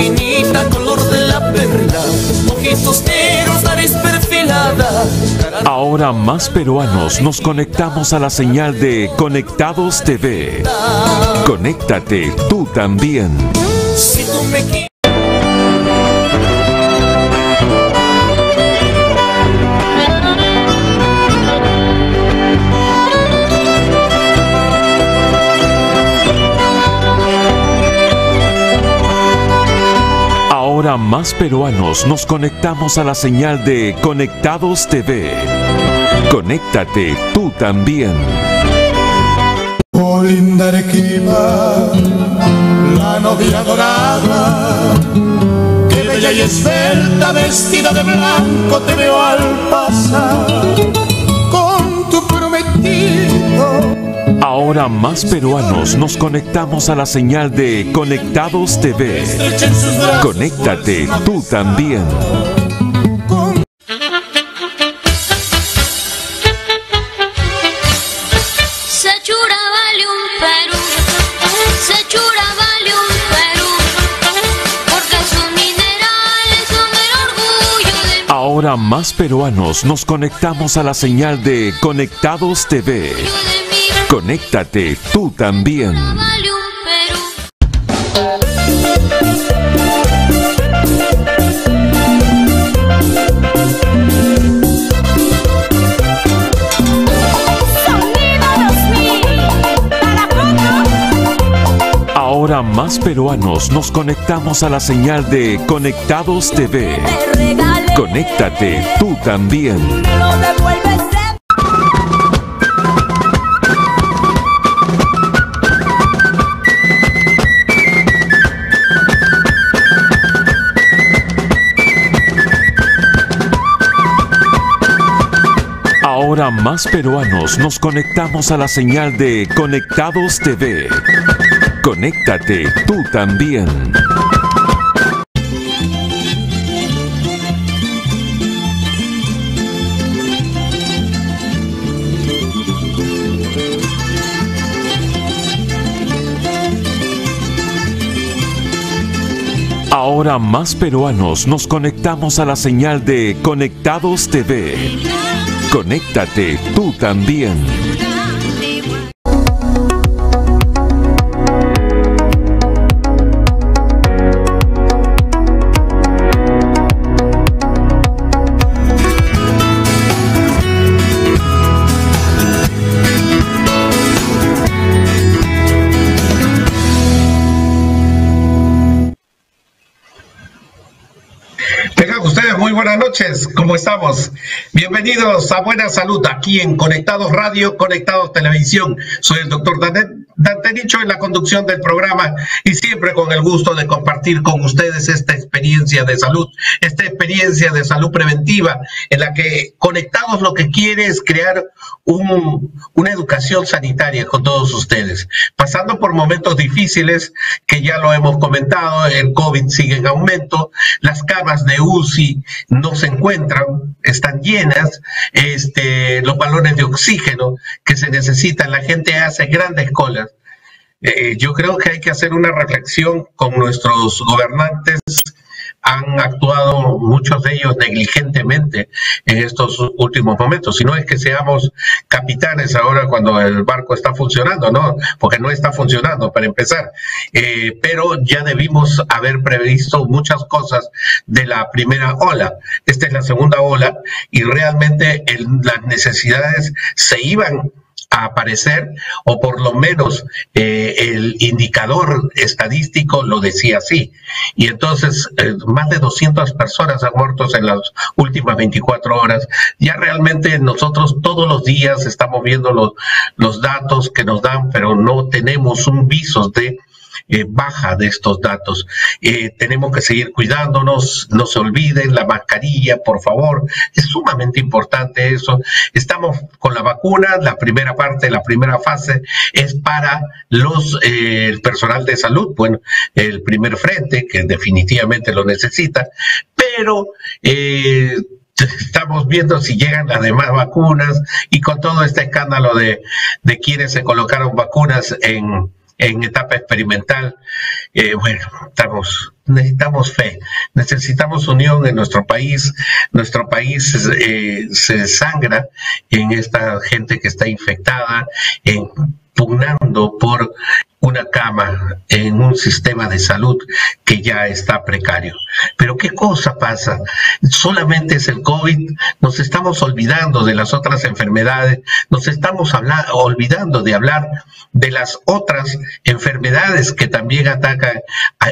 vaginita color de la perla, ojitos negros, nariz perfilada. Ahora más peruanos nos conectamos a la señal de Conectados TV. Conéctate tú también. Si tú me quieres. Ahora más peruanos nos conectamos a la señal de Conectados TV. Conéctate tú también. Oh, linda Arequipa, la novia dorada, que bella y esbelta, vestida de blanco, te veo al pasar con tu prometido. Ahora más peruanos nos conectamos a la señal de Conectados TV. Conéctate tú también. Sechura vale un Perú, Sechura vale un Perú, porque sus minerales son el orgullo de mi Ahora más peruanos nos conectamos a la señal de Conectados TV. Conéctate tú también. vale un Perú. Ahora más peruanos nos conectamos a la señal de Conectados TV. Conéctate tú también. Ahora más peruanos nos conectamos a la señal de Conectados TV. Conéctate tú también. Ahora más peruanos nos conectamos a la señal de Conectados TV. Conéctate tú también. Muy buenas noches, ¿cómo estamos? Bienvenidos a Buena Salud, aquí en Conectados Radio, Conectados Televisión. Soy el doctor Dante Nicho en la conducción del programa y siempre con el gusto de compartir con ustedes esta experiencia de salud preventiva, en la que Conectados lo que quiere es crear una educación sanitaria con todos ustedes, pasando por momentos difíciles que ya lo hemos comentado. El COVID sigue en aumento, las camas de UCI no se encuentran, están llenas, los balones de oxígeno que se necesitan, la gente hace grandes colas. Yo creo que hay que hacer una reflexión con nuestros gobernantes. Han actuado muchos de ellos negligentemente en estos últimos momentos. Si no es que seamos capitanes ahora cuando el barco está funcionando, ¿no? Porque no está funcionando para empezar. Pero ya debimos haber previsto muchas cosas de la primera ola. Esta es la segunda ola y realmente las necesidades se iban a aparecer, o por lo menos el indicador estadístico lo decía así. Y entonces más de 200 personas han muerto en las últimas 24 horas. Ya realmente nosotros todos los días estamos viendo los datos que nos dan, pero no tenemos un viso de baja de estos datos. Tenemos que seguir cuidándonos, no se olviden la mascarilla, por favor, es sumamente importante eso. Estamos con la vacuna, la primera parte, la primera fase es para el personal de salud, bueno, el primer frente, que definitivamente lo necesita, pero estamos viendo si llegan las demás vacunas, y con todo este escándalo de quienes se colocaron vacunas en en etapa experimental. Bueno, necesitamos fe, necesitamos unión en nuestro país. Nuestro país se desangra en esta gente que está infectada, pugnando por una cama en un sistema de salud que ya está precario. Pero ¿qué cosa pasa? Solamente es el COVID, nos estamos olvidando de las otras enfermedades, nos estamos olvidando de hablar de las otras enfermedades que también atacan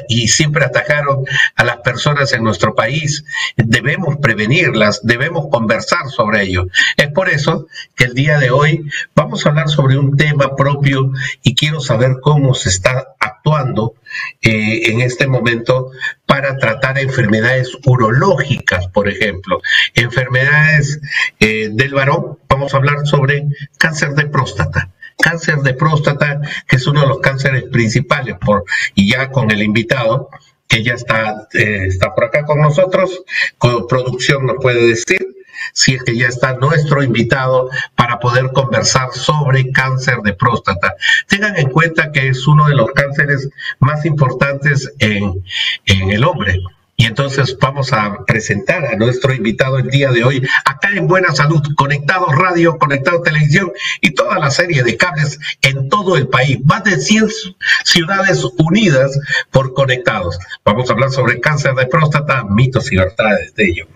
y siempre atacaron a las personas en nuestro país. Debemos prevenirlas, debemos conversar sobre ello. Es por eso que el día de hoy vamos a hablar sobre un tema propio y quiero saber cómo se está actuando en este momento para tratar enfermedades urológicas, por ejemplo, enfermedades del varón. Vamos a hablar sobre cáncer de próstata. Cáncer de próstata, que es uno de los cánceres principales, y ya con el invitado, que ya está por acá con nosotros, con producción nos puede decir si es que ya está nuestro invitado para poder conversar sobre cáncer de próstata. Tengan en cuenta que es uno de los cánceres más importantes en el hombre. Y entonces vamos a presentar a nuestro invitado el día de hoy, acá en Buena Salud, Conectados Radio, Conectados Televisión y toda la serie de cables en todo el país. Más de 100 ciudades unidas por Conectados. Vamos a hablar sobre cáncer de próstata, mitos y verdades de ello.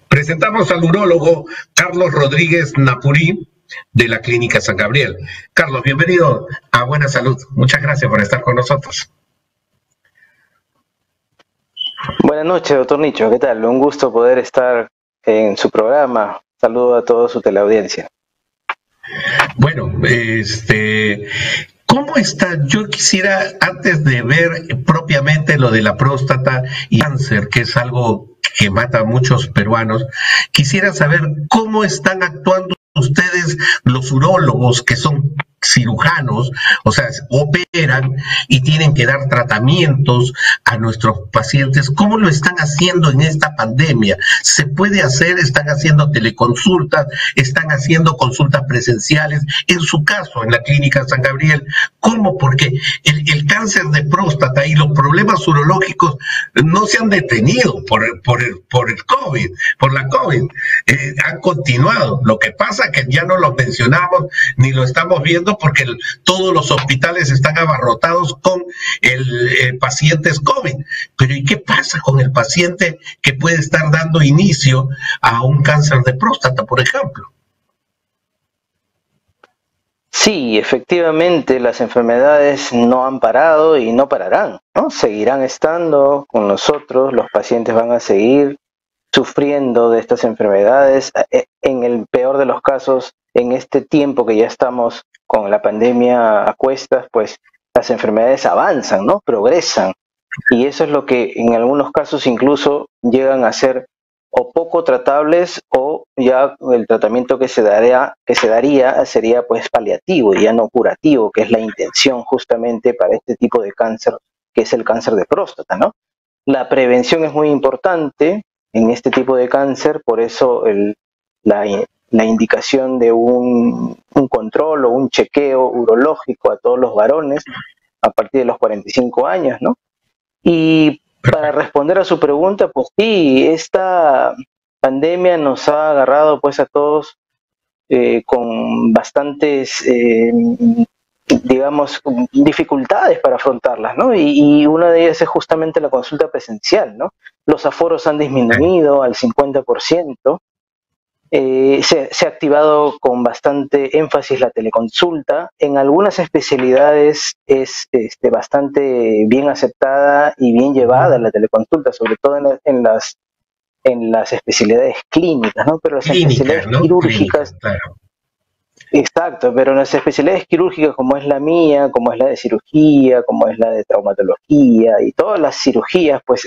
Presentamos al urólogo Carlos Rodríguez Napurí, de la Clínica San Gabriel. Carlos, bienvenido a Buena Salud. Muchas gracias por estar con nosotros. Buenas noches, doctor Nicho. ¿Qué tal? Un gusto poder estar en su programa. Saludo a toda su teleaudiencia. Bueno, ¿cómo está? Yo quisiera, antes de ver propiamente lo de la próstata y cáncer, que es algo que mata a muchos peruanos, quisiera saber cómo están actuando ustedes, los urólogos, que son cirujanos, o sea, operan y tienen que dar tratamientos a nuestros pacientes. ¿Cómo lo están haciendo en esta pandemia? ¿Se puede hacer? ¿Están haciendo teleconsultas? ¿Están haciendo consultas presenciales? En su caso, en la Clínica San Gabriel, ¿cómo? Porque el cáncer de próstata y los problemas urológicos no se han detenido por el COVID, por la COVID. Han continuado. Lo que pasa es que ya no lo mencionamos ni lo estamos viendo porque todos los hospitales están abarrotados con pacientes COVID. Pero ¿y qué pasa con el paciente que puede estar dando inicio a un cáncer de próstata, por ejemplo? Sí, efectivamente las enfermedades no han parado y no pararán, ¿no? Seguirán estando con nosotros, los pacientes van a seguir sufriendo de estas enfermedades. En el peor de los casos, en este tiempo que ya estamos con la pandemia a cuestas, pues las enfermedades avanzan, ¿no? Progresan. Y eso es lo que en algunos casos incluso llegan a ser o poco tratables o ya el tratamiento que se daría sería pues paliativo y ya no curativo, que es la intención justamente para este tipo de cáncer, que es el cáncer de próstata, ¿no? La prevención es muy importante en este tipo de cáncer, por eso la indicación de un control o un chequeo urológico a todos los varones a partir de los 45 años, ¿no? Y para responder a su pregunta, pues sí, esta pandemia nos ha agarrado pues a todos con bastantes, digamos, dificultades para afrontarlas, ¿no? Y una de ellas es justamente la consulta presencial, ¿no? Los aforos han disminuido al 50%. Se ha activado con bastante énfasis la teleconsulta. En algunas especialidades es bastante bien aceptada y bien llevada la teleconsulta, sobre todo en las especialidades clínicas, ¿no? Pero las especialidades quirúrgicas, claro. Exacto, pero en las especialidades quirúrgicas como es la mía, como es la de cirugía, como es la de traumatología y todas las cirugías, pues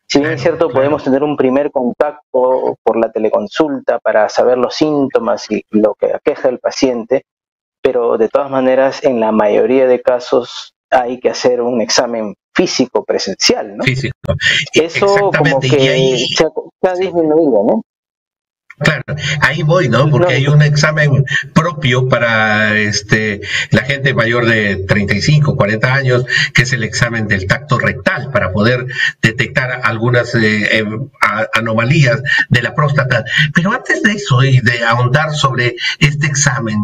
si bien es cierto, podemos tener un primer contacto por la teleconsulta para saber los síntomas y lo que aqueja al paciente, pero de todas maneras en la mayoría de casos hay que hacer un examen físico presencial, ¿no? Físico. Eso como que se ha disminuido, ¿no? Claro, ahí voy, ¿no? Porque hay un examen propio para la gente mayor de 35, 40 años, que es el examen del tacto rectal, para poder detectar algunas anomalías de la próstata. Pero antes de eso y de ahondar sobre este examen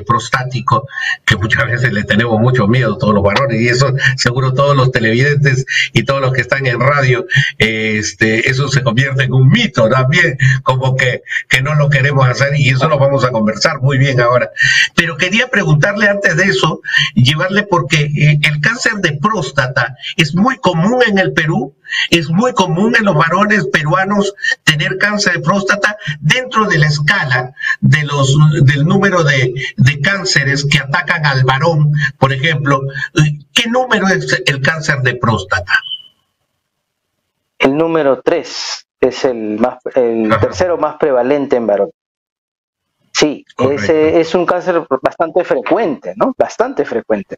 prostático, que muchas veces le tenemos mucho miedo todos los varones, y eso seguro todos los televidentes y todos los que están en radio, eso se convierte en un mito también, como que no lo queremos hacer, y eso lo vamos a conversar muy bien ahora. Pero quería preguntarle antes de eso, llevarle, porque el cáncer de próstata es muy común en el Perú, es muy común en los varones peruanos tener cáncer de próstata dentro de la escala del número de cánceres que atacan al varón, por ejemplo. ¿Qué número es el cáncer de próstata? El número 3 es el tercero más prevalente en varones. Sí, ese es un cáncer bastante frecuente, ¿no? Bastante frecuente.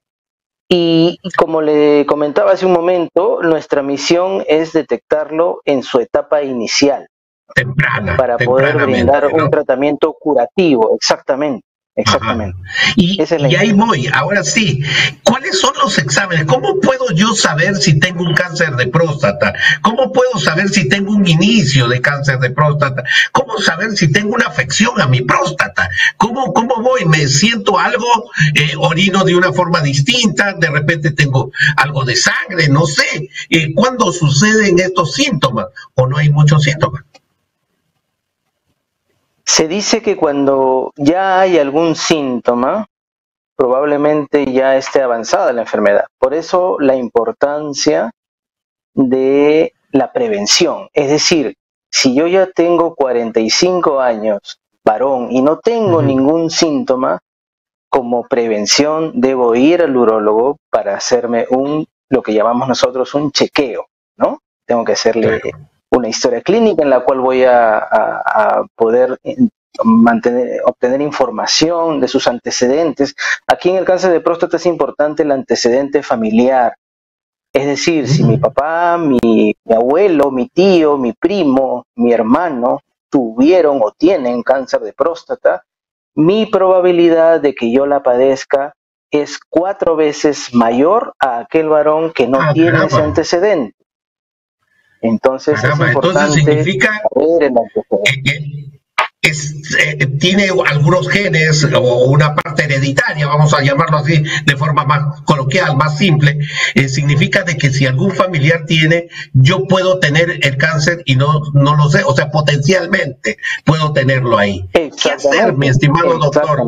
Y como le comentaba hace un momento, nuestra misión es detectarlo en su etapa inicial. Temprana. Para poder brindar un tratamiento curativo, exactamente. Exactamente. Y ahí voy, ahora sí. ¿Cuáles son los exámenes? ¿Cómo puedo yo saber si tengo un cáncer de próstata? ¿Cómo puedo saber si tengo un inicio de cáncer de próstata? ¿Cómo saber si tengo una afección a mi próstata? ¿Cómo voy? ¿Me siento algo? ¿Orino de una forma distinta? ¿De repente tengo algo de sangre? No sé. ¿Cuándo suceden estos síntomas? ¿O no hay muchos síntomas? Se dice que cuando ya hay algún síntoma, probablemente ya esté avanzada la enfermedad. Por eso la importancia de la prevención. Es decir, si yo ya tengo 45 años, varón, y no tengo ningún síntoma, como prevención debo ir al urólogo para hacerme lo que llamamos nosotros un chequeo, ¿no? Tengo que hacerle una historia clínica en la cual voy a poder obtener información de sus antecedentes. Aquí en el cáncer de próstata es importante el antecedente familiar. Es decir, si mi papá, mi abuelo, mi tío, mi primo, mi hermano tuvieron o tienen cáncer de próstata, mi probabilidad de que yo la padezca es 4 veces mayor a aquel varón que no tiene ese antecedente. Entonces es importante significa saber el antecedente. Tiene algunos genes o una parte hereditaria, vamos a llamarlo así de forma más coloquial, más simple. Significa de que si algún familiar tiene, yo puedo tener el cáncer y no lo sé, o sea, potencialmente puedo tenerlo ahí. ¿Qué hacer, mi estimado doctor?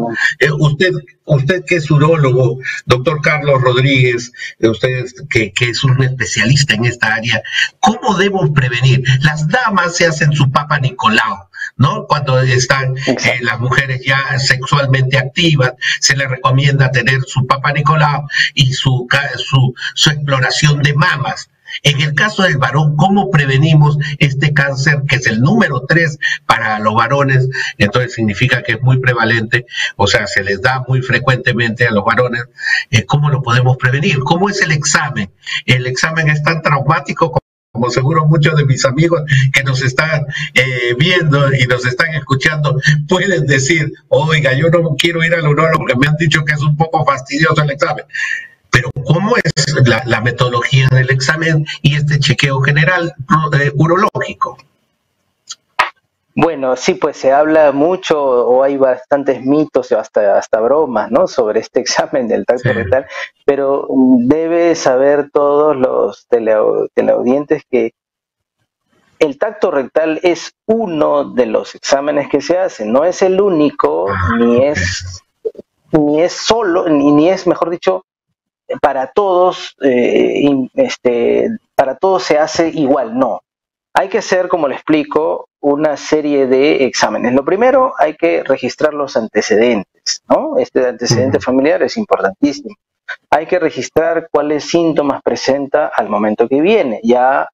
Usted que es urólogo, doctor Carlos Rodríguez, usted que es un especialista en esta área, ¿cómo debo prevenir? Las damas se hacen su Papa Nicolau, ¿no? Cuando están las mujeres ya sexualmente activas, se les recomienda tener su Papa Nicolau y su exploración de mamas. En el caso del varón, ¿cómo prevenimos este cáncer, que es el número 3 para los varones? Entonces significa que es muy prevalente, o sea, se les da muy frecuentemente a los varones. ¿Cómo lo podemos prevenir? ¿Cómo es el examen? ¿El examen es tan traumático como seguro muchos de mis amigos que nos están viendo y nos están escuchando pueden decir? Oiga, yo no quiero ir al urólogo porque me han dicho que es un poco fastidioso el examen. Pero ¿cómo es la metodología del examen y este chequeo general urológico? Bueno, sí, pues se habla mucho o hay bastantes mitos, hasta bromas, ¿no?, sobre este examen del tacto rectal, pero debe saber todos los teleaudientes que el tacto rectal es uno de los exámenes que se hacen, no es el único, ni es solo, ni es, mejor dicho, para todos, para todos se hace igual, no. Hay que hacer, como le explico, una serie de exámenes. Lo primero, hay que registrar los antecedentes, ¿no? Este antecedente familiar es importantísimo. Hay que registrar cuáles síntomas presenta al momento que viene. Ya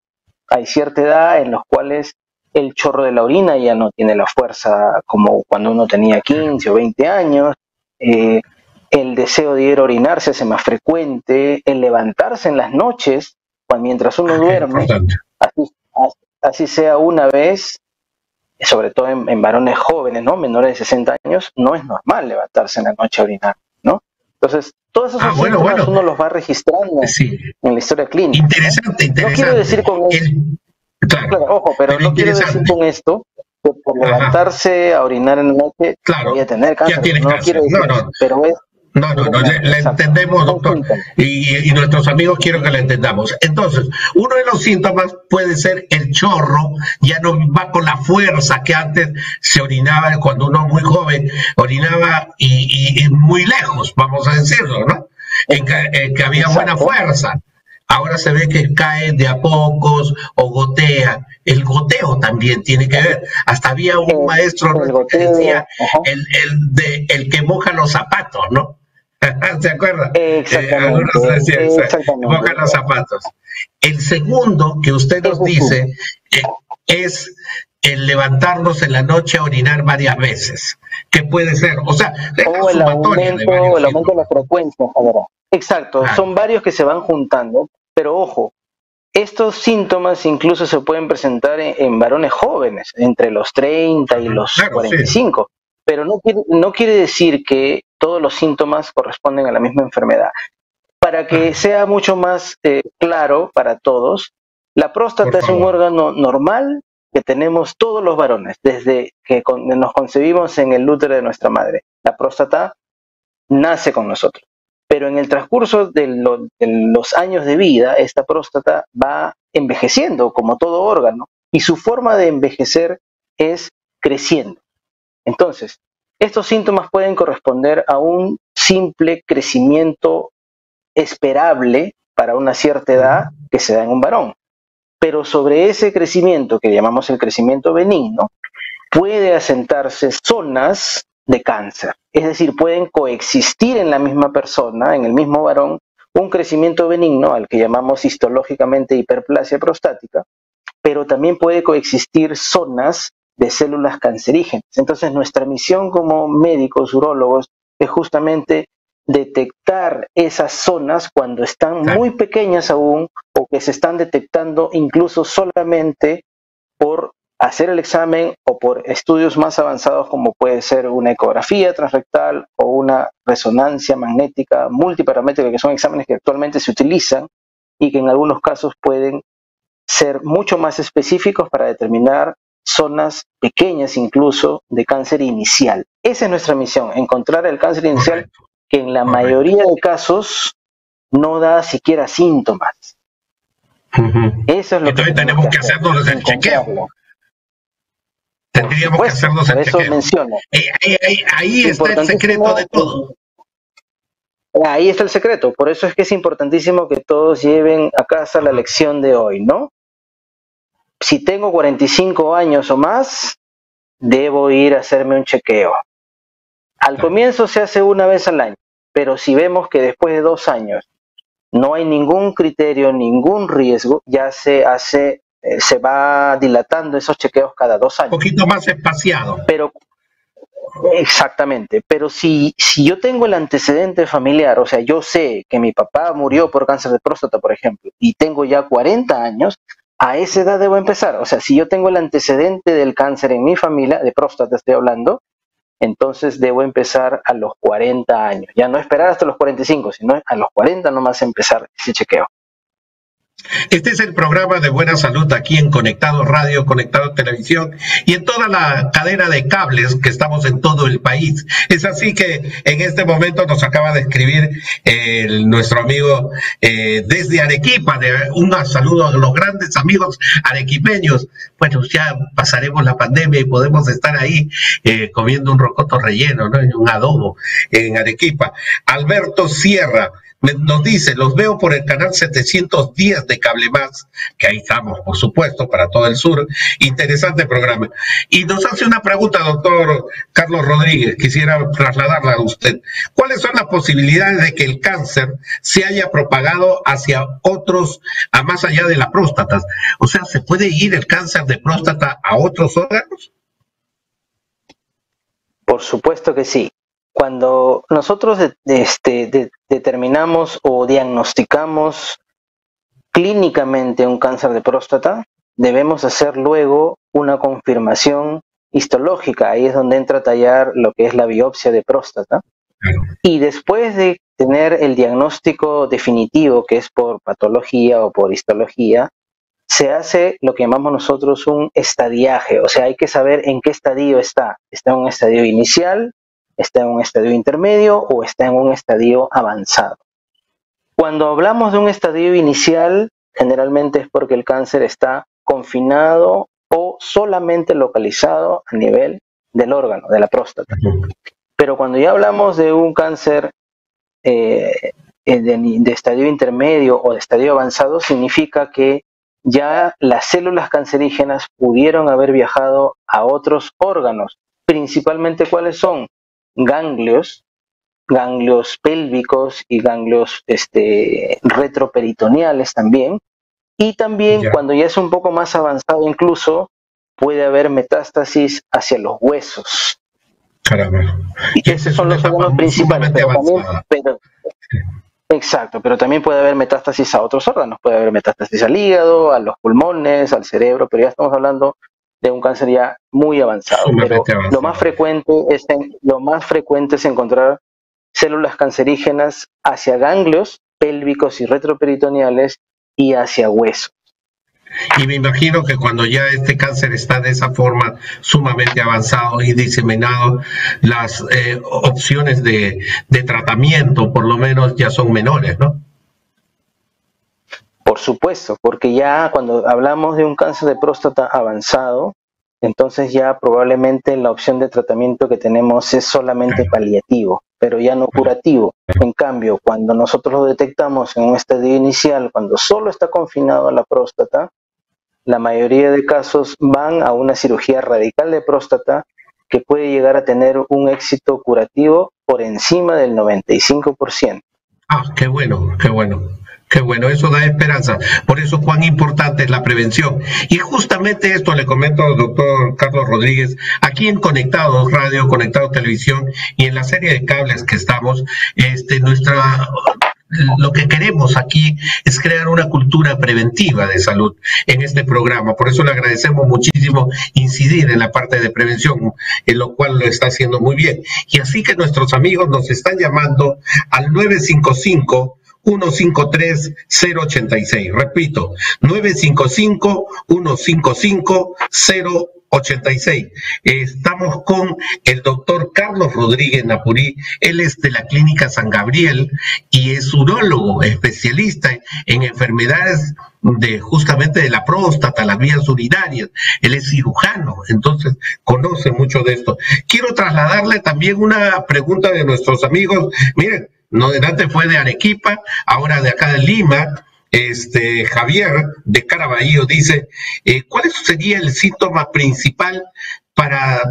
hay cierta edad en los cuales el chorro de la orina ya no tiene la fuerza como cuando uno tenía 15 o 20 años. El deseo de ir a orinar se hace más frecuente. El levantarse en las noches, mientras uno duerme, así sea una vez, sobre todo en varones jóvenes, ¿no? Menores de 60 años, no es normal levantarse en la noche a orinar, ¿no? Entonces, todos esos síntomas uno los va registrando en la historia clínica. Interesante. No quiero decir con esto, claro, ojo, pero no quiero decir con esto que por levantarse a orinar en la noche voy a tener cáncer. Ya tienes cáncer. No. Pero es No, le entendemos, doctor. Y nuestros amigos quiero que lo entendamos. Entonces, uno de los síntomas puede ser el chorro, ya no va con la fuerza que antes se orinaba cuando uno muy joven, orinaba y muy lejos, vamos a decirlo, ¿no? Que había buena fuerza. Ahora se ve que cae de a pocos o gotea. El goteo también tiene que ver. Hasta había un maestro que decía el que moja los zapatos, ¿no? ¿Se acuerdan? Algunos decían, moja los zapatos. El segundo que usted nos dice es el levantarnos en la noche a orinar varias veces. ¿Qué puede ser? O sea, o el aumento de la frecuencia. Exacto, son varios que se van juntando, pero ojo, estos síntomas incluso se pueden presentar en varones jóvenes, entre los 30 y los 45, pero no quiere decir que todos los síntomas corresponden a la misma enfermedad. Para que sea mucho más claro para todos, la próstata es un órgano normal que tenemos todos los varones, desde que nos concebimos en el útero de nuestra madre. La próstata nace con nosotros. Pero en el transcurso de los años de vida, esta próstata va envejeciendo como todo órgano y su forma de envejecer es creciendo. Entonces, estos síntomas pueden corresponder a un simple crecimiento esperable para una cierta edad que se da en un varón. Pero sobre ese crecimiento, que llamamos el crecimiento benigno, puede asentarse zonas de cáncer. Es decir, pueden coexistir en la misma persona, en el mismo varón, un crecimiento benigno, al que llamamos histológicamente hiperplasia prostática, pero también puede coexistir zonas de células cancerígenas. Entonces, nuestra misión como médicos, urólogos, es justamente detectar esas zonas cuando están muy pequeñas aún o que se están detectando incluso solamente por hacer el examen o por estudios más avanzados como puede ser una ecografía transrectal o una resonancia magnética multiparamétrica, que son exámenes que actualmente se utilizan y que en algunos casos pueden ser mucho más específicos para determinar zonas pequeñas incluso de cáncer inicial. Esa es nuestra misión, encontrar el cáncer inicial que en la mayoría de casos no da siquiera síntomas. Eso es lo Entonces que tenemos que hacernos el chequeo. Tendríamos que hacernos el chequeo. Menciono. Ahí está el secreto de todo. Ahí está el secreto. Por eso es que es importantísimo que todos lleven a casa la lección de hoy, ¿no? Si tengo 45 años o más, debo ir a hacerme un chequeo. Al comienzo se hace una vez al año, pero si vemos que después de 2 años no hay ningún criterio, ningún riesgo, ya se va dilatando esos chequeos cada 2 años. Un poquito más espaciado. Pero, exactamente, pero si yo tengo el antecedente familiar, o sea, yo sé que mi papá murió por cáncer de próstata, por ejemplo, y tengo ya 40 años, a esa edad debo empezar. O sea, si yo tengo el antecedente del cáncer en mi familia, de próstata estoy hablando, entonces debo empezar a los 40 años. Ya no esperar hasta los 45, sino a los 40 nomás empezar ese chequeo. Este es el programa de Buena Salud aquí en Conectados Radio, Conectados Televisión y en toda la cadena de cables que estamos en todo el país. Es así que en este momento nos acaba de escribir nuestro amigo desde Arequipa, un saludo a los grandes amigos arequipeños. Bueno, ya pasaremos la pandemia y podemos estar ahí comiendo un rocoto relleno, ¿no? Un adobo en Arequipa. Alberto Sierra nos dice, los veo por el canal 710 de Cable Más, que ahí estamos, por supuesto, para todo el sur. Interesante programa. Y nos hace una pregunta, doctor Carlos Rodríguez, quisiera trasladarla a usted. ¿Cuáles son las posibilidades de que el cáncer se haya propagado hacia otros, a más allá de la próstata? O sea, ¿se puede ir el cáncer de próstata a otros órganos? Por supuesto que sí. Cuando nosotros determinamos o diagnosticamos clínicamente un cáncer de próstata, debemos hacer luego una confirmación histológica, ahí es donde entra a tallar lo que es la biopsia de próstata. Y después de tener el diagnóstico definitivo, que es por patología o por histología, se hace lo que llamamos nosotros un estadiaje, o sea, hay que saber en qué estadio está. ¿Está en un estadio inicial, está en un estadio intermedio o está en un estadio avanzado? Cuando hablamos de un estadio inicial, generalmente es porque el cáncer está confinado o solamente localizado a nivel del órgano, de la próstata. Pero cuando ya hablamos de un cáncer de estadio intermedio o de estadio avanzado, significa que ya las células cancerígenas pudieron haber viajado a otros órganos, principalmente ¿cuáles son? Ganglios pélvicos y ganglios retroperitoneales también. Y también cuando ya es un poco más avanzado incluso, puede haber metástasis hacia los huesos. Caramba. Y esos son los órganos principales. Exacto, pero también puede haber metástasis a otros órganos. Puede haber metástasis al hígado, a los pulmones, al cerebro, pero ya estamos hablando de un cáncer ya muy avanzado. Pero lo más frecuente es encontrar células cancerígenas hacia ganglios pélvicos y retroperitoneales y hacia huesos. Y me imagino que cuando ya este cáncer está de esa forma sumamente avanzado y diseminado, las opciones de tratamiento por lo menos ya son menores, ¿no? Por supuesto, porque ya cuando hablamos de un cáncer de próstata avanzado, entonces ya probablemente la opción de tratamiento que tenemos es solamente paliativo, pero ya no curativo. En cambio, cuando nosotros lo detectamos en un estadio inicial, cuando solo está confinado a la próstata, la mayoría de casos van a una cirugía radical de próstata que puede llegar a tener un éxito curativo por encima del 95%. Ah, qué bueno, qué bueno. Qué bueno, eso da esperanza. Por eso cuán importante es la prevención. Y justamente esto le comento al doctor Carlos Rodríguez, aquí en Conectados Radio, Conectados Televisión y en la serie de cables que estamos, lo que queremos aquí es crear una cultura preventiva de salud en este programa. Por eso le agradecemos muchísimo incidir en la parte de prevención, en lo cual lo está haciendo muy bien. Y así que nuestros amigos nos están llamando al 955-153-086. Repito, 955-155-086. Estamos con el doctor Carlos Rodríguez Napurí. Él es de la Clínica San Gabriel y es urólogo, especialista en enfermedades justamente de la próstata, las vías urinarias. Él es cirujano, entonces conoce mucho de esto. Quiero trasladarle también una pregunta de nuestros amigos. Miren, no, delante fue de Arequipa, ahora de acá de Lima. Javier de Caraballo dice, ¿cuál sería el síntoma principal para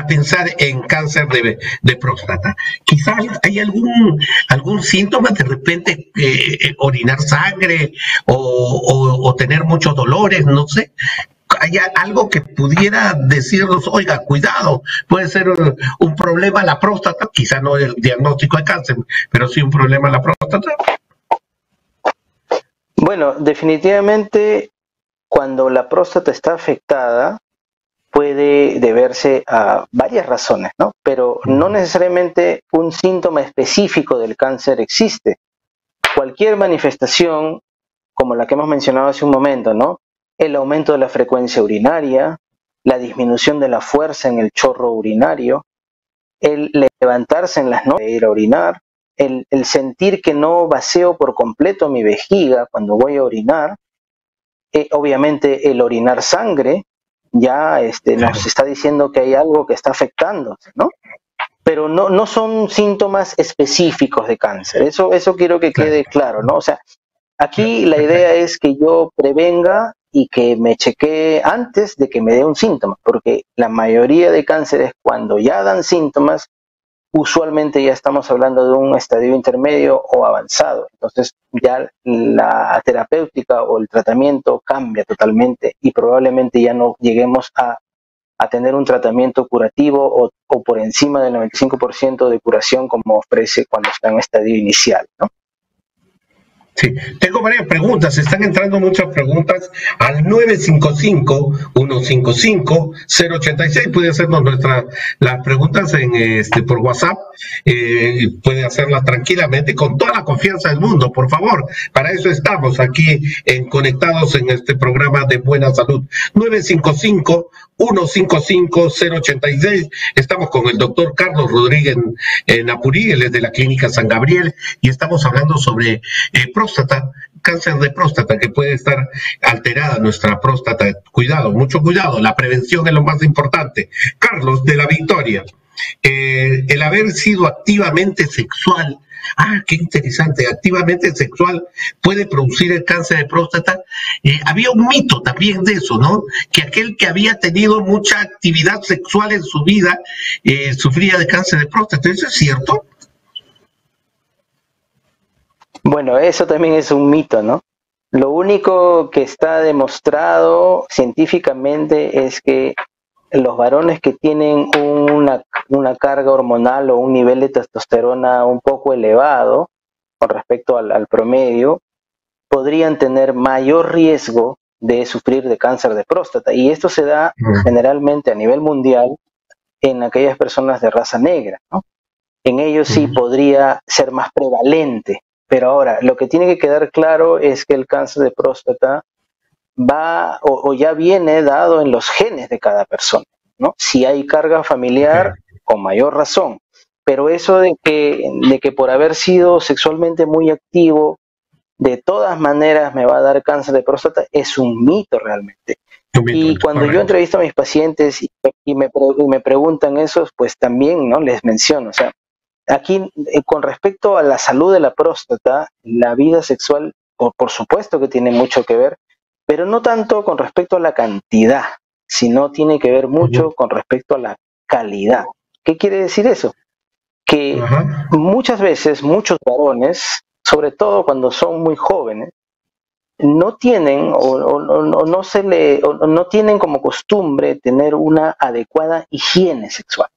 pensar en cáncer de próstata? Quizás hay algún síntoma, de repente orinar sangre o tener muchos dolores, no sé. ¿Hay algo que pudiera decirnos, oiga, cuidado, puede ser un problema la próstata? Quizá no el diagnóstico de cáncer, pero sí un problema la próstata. Bueno, definitivamente cuando la próstata está afectada puede deberse a varias razones, ¿no? Pero no necesariamente un síntoma específico del cáncer existe. Cualquier manifestación, como la que hemos mencionado hace un momento, ¿no? El aumento de la frecuencia urinaria, la disminución de la fuerza en el chorro urinario, el levantarse en las noches e ir a orinar, el sentir que no vacío por completo mi vejiga cuando voy a orinar, obviamente el orinar sangre, ya nos está diciendo que hay algo que está afectándose, ¿no? Pero no son síntomas específicos de cáncer, eso quiero que quede claro, ¿no? O sea, aquí la idea es que yo prevenga y que me chequee antes de que me dé un síntoma, porque la mayoría de cánceres cuando ya dan síntomas, usualmente ya estamos hablando de un estadio intermedio o avanzado. Entonces ya la terapéutica o el tratamiento cambia totalmente y probablemente ya no lleguemos a tener un tratamiento curativo o por encima del 95% de curación como ofrece cuando está en estadio inicial, ¿no? Sí, tengo varias preguntas, están entrando muchas preguntas al 955-155-086, puede hacernos las preguntas por WhatsApp, puede hacerlas tranquilamente, con toda la confianza del mundo, por favor, para eso estamos aquí conectados en este programa de Buena Salud. 955-155-086, estamos con el doctor Carlos Rodríguez Napurí, él es de la Clínica San Gabriel, y estamos hablando sobre próstata, cáncer de próstata, que puede estar alterada nuestra próstata. Cuidado, mucho cuidado, la prevención es lo más importante. Carlos, de la Victoria, el haber sido activamente sexual, qué interesante, activamente sexual puede producir el cáncer de próstata. Había un mito también de eso, ¿no? Que aquel que había tenido mucha actividad sexual en su vida sufría de cáncer de próstata. ¿Eso es cierto? Bueno, eso también es un mito, ¿no? Lo único que está demostrado científicamente es que los varones que tienen una carga hormonal o un nivel de testosterona un poco elevado con respecto al promedio, podrían tener mayor riesgo de sufrir de cáncer de próstata. Y esto se da generalmente a nivel mundial en aquellas personas de raza negra, ¿no? En ellos sí podría ser más prevalente. Pero ahora, lo que tiene que quedar claro es que el cáncer de próstata va o ya viene dado en los genes de cada persona, ¿no? Si hay carga familiar, con mayor razón. Pero eso de que por haber sido sexualmente muy activo, de todas maneras me va a dar cáncer de próstata, es un mito realmente. Y cuando yo entrevisto a mis pacientes y me preguntan eso, pues también, ¿no?, les menciono, o sea, aquí, con respecto a la salud de la próstata, la vida sexual, por supuesto que tiene mucho que ver, pero no tanto con respecto a la cantidad, sino tiene que ver mucho con respecto a la calidad. ¿Qué quiere decir eso? Que muchas veces, muchos varones, sobre todo cuando son muy jóvenes, no tienen no tienen como costumbre tener una adecuada higiene sexual.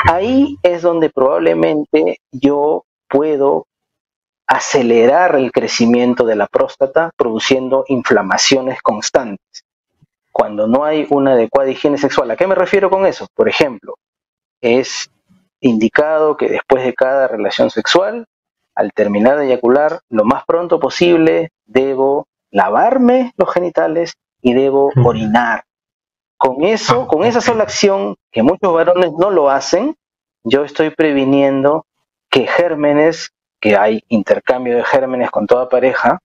Ahí es donde probablemente yo puedo acelerar el crecimiento de la próstata produciendo inflamaciones constantes. Cuando no hay una adecuada higiene sexual, ¿a qué me refiero con eso? Por ejemplo, es indicado que después de cada relación sexual, al terminar de eyacular, lo más pronto posible debo lavarme los genitales y debo orinar. Con eso, con esa sola acción, que muchos varones no lo hacen, yo estoy previniendo que gérmenes, que hay intercambio de gérmenes con toda pareja,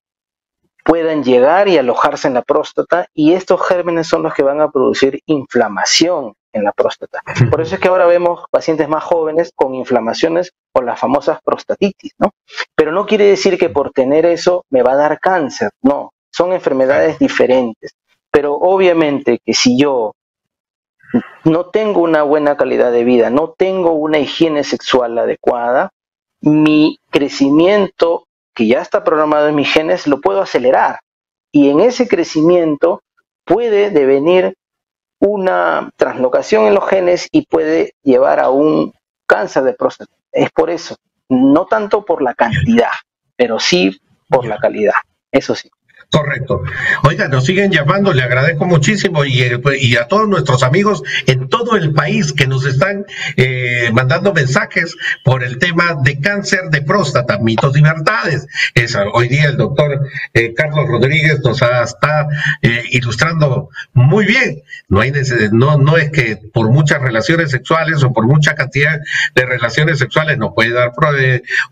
puedan llegar y alojarse en la próstata, y estos gérmenes son los que van a producir inflamación en la próstata. Por eso es que ahora vemos pacientes más jóvenes con inflamaciones o las famosas prostatitis, ¿no? Pero no quiere decir que por tener eso me va a dar cáncer, no, son enfermedades diferentes. Pero obviamente que si yo no tengo una buena calidad de vida, no tengo una higiene sexual adecuada, mi crecimiento, que ya está programado en mis genes, lo puedo acelerar. Y en ese crecimiento puede devenir una translocación en los genes y puede llevar a un cáncer de próstata. Es por eso, no tanto por la cantidad, pero sí por la calidad, eso sí. Correcto. Oiga, nos siguen llamando, le agradezco muchísimo, y a todos nuestros amigos en todo el país que nos están mandando mensajes por el tema de cáncer de próstata, mitos y verdades. Hoy día el doctor Carlos Rodríguez nos está ilustrando muy bien. No es que por muchas relaciones sexuales o por mucha cantidad de relaciones sexuales nos puede dar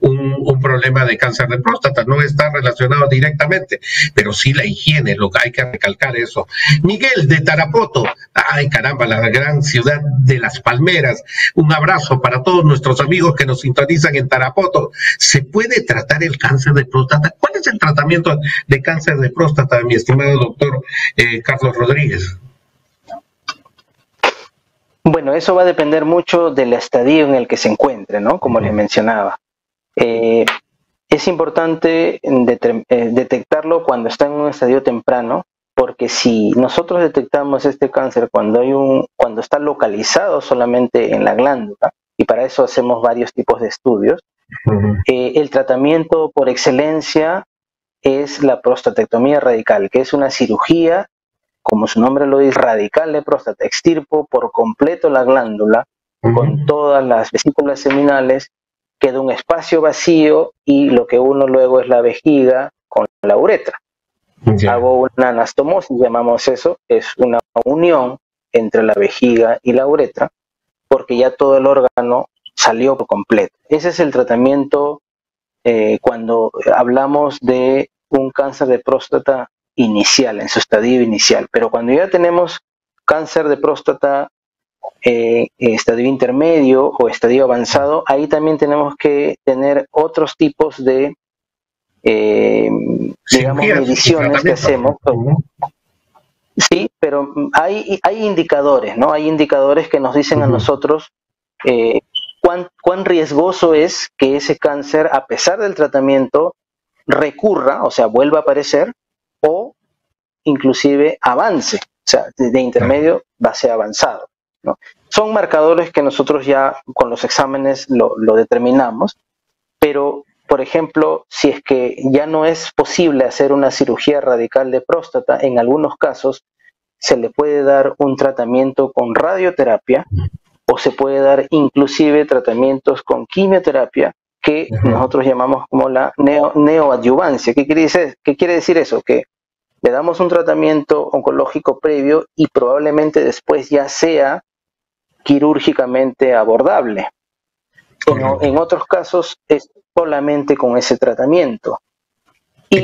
un problema de cáncer de próstata, no está relacionado directamente, pero sí la higiene, hay que recalcar eso. Miguel de Tarapoto, ay caramba, la gran ciudad de las palmeras, un abrazo para todos nuestros amigos que nos sintonizan en Tarapoto. ¿Se puede tratar el cáncer de próstata? ¿Cuál es el tratamiento de cáncer de próstata, mi estimado doctor Carlos Rodríguez? Bueno, eso va a depender mucho del estadio en el que se encuentre, ¿no? Como les mencionaba. Es importante detectarlo cuando está en un estadio temprano, porque si nosotros detectamos este cáncer cuando está localizado solamente en la glándula, y para eso hacemos varios tipos de estudios, el tratamiento por excelencia es la prostatectomía radical, que es una cirugía, como su nombre lo dice, radical de próstata. Extirpo por completo la glándula con todas las vesículas seminales, queda un espacio vacío y lo que uno luego es la vejiga con la uretra. Hago una anastomosis, llamamos eso, es una unión entre la vejiga y la uretra, porque ya todo el órgano salió por completo. Ese es el tratamiento cuando hablamos de un cáncer de próstata inicial, en su estadio inicial. Pero cuando ya tenemos cáncer de próstata estadio intermedio o estadio avanzado, ahí también tenemos que tener otros tipos de digamos, mediciones que hacemos. Sí, pero hay indicadores, ¿no? Hay indicadores que nos dicen a nosotros cuán riesgoso es que ese cáncer, a pesar del tratamiento, recurra, o sea, vuelva a aparecer, o inclusive avance, o sea, de intermedio va a ser avanzado, ¿no? Son marcadores que nosotros ya con los exámenes lo determinamos, pero, por ejemplo, si es que ya no es posible hacer una cirugía radical de próstata, en algunos casos se le puede dar un tratamiento con radioterapia o se puede dar inclusive tratamientos con quimioterapia que nosotros llamamos como la neoadyuvancia. ¿Qué quiere decir eso? Que le damos un tratamiento oncológico previo y probablemente después ya sea quirúrgicamente abordable. En otros casos es solamente con ese tratamiento. Y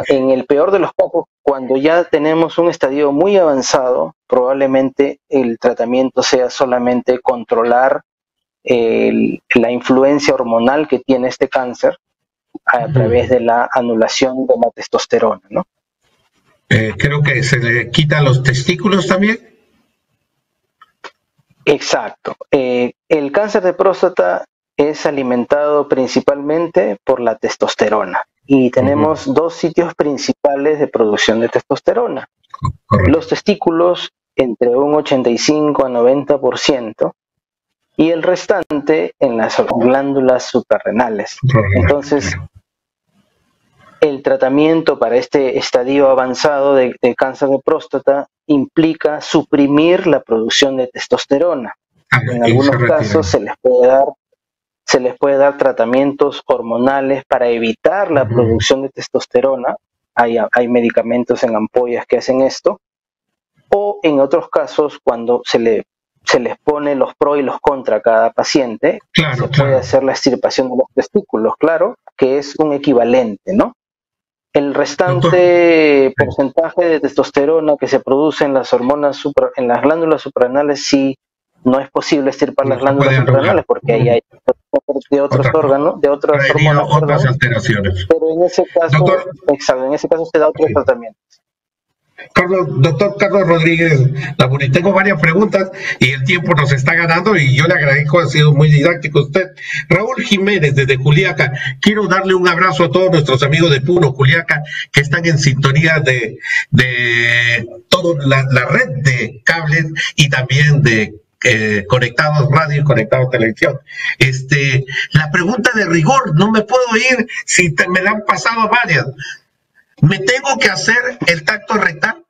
en el peor de los casos, cuando ya tenemos un estadio muy avanzado, probablemente el tratamiento sea solamente controlar la influencia hormonal que tiene este cáncer a través de la anulación de la testosterona, ¿no? Creo que se le quitan los testículos también. Exacto. El cáncer de próstata es alimentado principalmente por la testosterona y tenemos dos sitios principales de producción de testosterona. Los testículos entre un 85 a 90% y el restante en las glándulas suprarrenales. Entonces, el tratamiento para este estadio avanzado de cáncer de próstata implica suprimir la producción de testosterona. En algunos casos se les puede dar tratamientos hormonales para evitar la producción de testosterona. Hay medicamentos en ampollas que hacen esto. O en otros casos, cuando se les pone los pros y los contras a cada paciente, se puede hacer la extirpación de los testículos, claro, que es un equivalente, ¿no? El restante porcentaje de testosterona que se produce en las hormonas en las glándulas suprarrenales, sí, no es posible extirpar las glándulas suprarrenales porque ahí hay de otros órganos, de otras hormonas, otras alteraciones. Pero en ese caso, exacto, en ese caso se da otro tratamiento. Doctor Carlos Rodríguez Labuni, tengo varias preguntas y el tiempo nos está ganando y yo le agradezco, ha sido muy didáctico usted. Raúl Jiménez desde Juliaca, quiero darle un abrazo a todos nuestros amigos de Puno, Juliaca, que están en sintonía de toda la red de cables y también de Conectados Radio y Conectados Televisión. La pregunta de rigor, no me puedo ir si me la han pasado varias. ¿Me tengo que hacer el tacto rectal?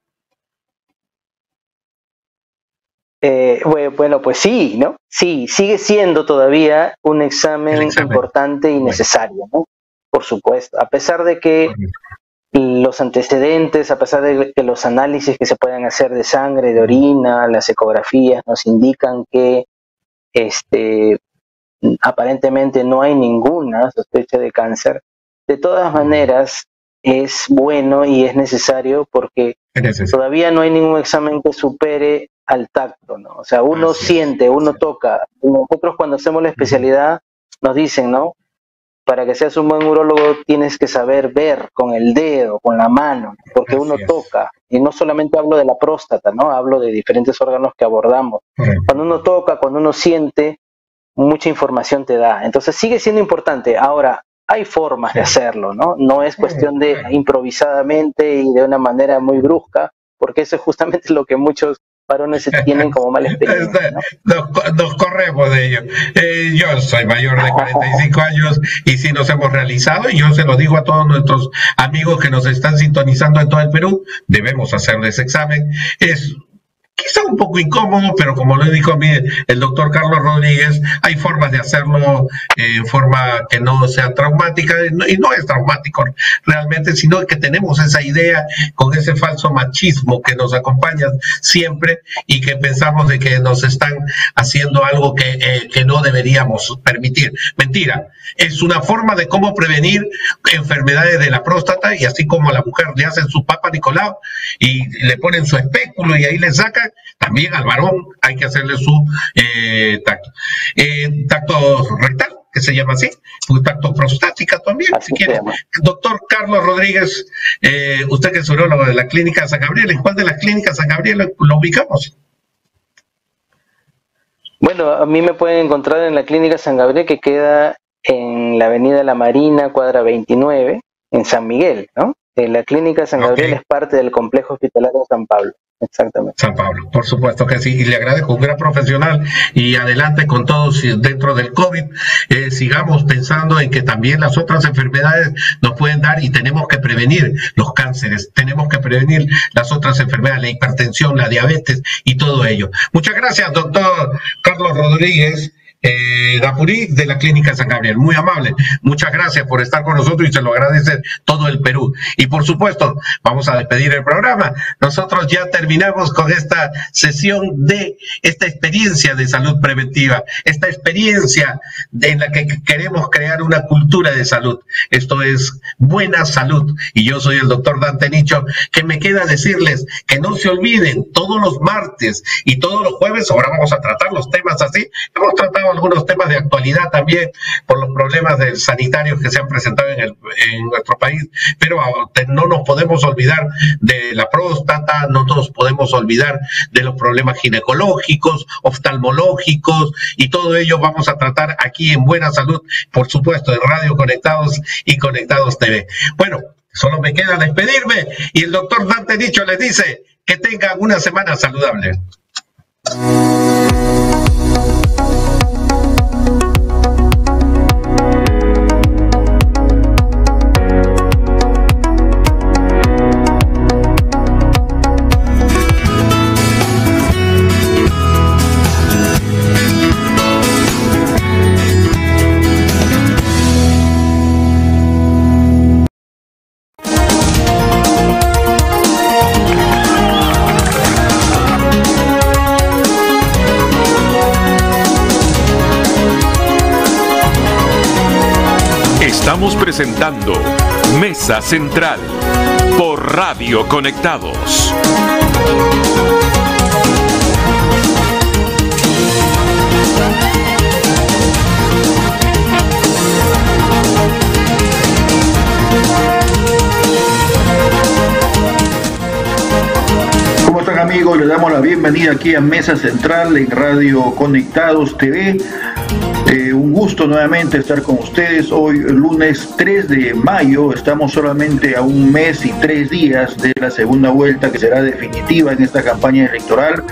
Bueno, pues sí, ¿no? Sí, sigue siendo todavía un examen importante y necesario, ¿no? Por supuesto, a pesar de que los antecedentes, a pesar de que los análisis que se pueden hacer de sangre, de orina, las ecografías nos indican que aparentemente no hay ninguna sospecha de cáncer, de todas maneras es bueno y es necesario porque todavía no hay ningún examen que supere al tacto, ¿no? O sea, uno siente, uno toca. Nosotros cuando hacemos la especialidad nos dicen, ¿no? Para que seas un buen urólogo tienes que saber ver con el dedo, con la mano, porque uno toca. Y no solamente hablo de la próstata, ¿no? Hablo de diferentes órganos que abordamos. Cuando uno toca, cuando uno siente, mucha información te da. Entonces sigue siendo importante. Ahora, hay formas de hacerlo, ¿no? No es cuestión de improvisadamente y de una manera muy brusca, porque eso es justamente lo que muchos varones se tienen como mala experiencia, ¿no? Nos corremos de ello. Yo soy mayor de 45 años y sí nos hemos realizado, y yo se lo digo a todos nuestros amigos que nos están sintonizando en todo el Perú, debemos hacerles examen. Es quizá un poco incómodo, pero como lo dijo el doctor Carlos Rodríguez, hay formas de hacerlo en forma que no sea traumática, y no es traumático realmente, sino que tenemos esa idea con ese falso machismo que nos acompaña siempre y que pensamos de que nos están haciendo algo que no deberíamos permitir. Mentira, es una forma de cómo prevenir enfermedades de la próstata, y así como a la mujer le hacen su Papa Nicolau y le ponen su espéculo y ahí le sacan, también al varón hay que hacerle su tacto rectal, que se llama así, tacto prostática también, así si quiere. Doctor Carlos Rodríguez, usted que es urólogo de la Clínica San Gabriel, ¿en cuál de las clínicas San Gabriel lo ubicamos? Bueno, a mí me pueden encontrar en la Clínica San Gabriel, que queda en la Avenida La Marina, cuadra 29, en San Miguel, ¿no? La Clínica San Gabriel es parte del Complejo Hospitalario San Pablo. Exactamente. San Pablo, por supuesto que sí, y le agradezco, un gran profesional, y adelante con todos dentro del COVID. Sigamos pensando en que también las otras enfermedades nos pueden dar, y tenemos que prevenir los cánceres, tenemos que prevenir las otras enfermedades, la hipertensión, la diabetes y todo ello. Muchas gracias, doctor Carlos Rodríguez Dapurí, de la Clínica San Gabriel, muy amable, muchas gracias por estar con nosotros, y se lo agradece todo el Perú. Y por supuesto, vamos a despedir el programa. Nosotros ya terminamos con esta sesión de esta experiencia de salud preventiva, esta experiencia en la que queremos crear una cultura de salud. Esto es buena salud, y yo soy el doctor Dante Nicho, que me queda decirles que no se olviden, todos los martes y todos los jueves, ahora vamos a tratar los temas así, hemos tratado algunos temas de actualidad también por los problemas sanitarios que se han presentado en nuestro país, pero no nos podemos olvidar de la próstata, no nos podemos olvidar de los problemas ginecológicos, oftalmológicos, y todo ello vamos a tratar aquí en Buena Salud, por supuesto, en Radio Conectados y Conectados TV. Bueno, solo me queda despedirme, y el doctor Dante Nicho les dice que tengan una semana saludable. Estamos presentando Mesa Central por Radio Conectados. ¿Cómo están, amigos? Les damos la bienvenida aquí a Mesa Central en Radio Conectados TV. Un gusto nuevamente estar con ustedes. Hoy, lunes 3 de mayo, estamos solamente a un mes y 3 días de la segunda vuelta, que será definitiva en esta campaña electoral.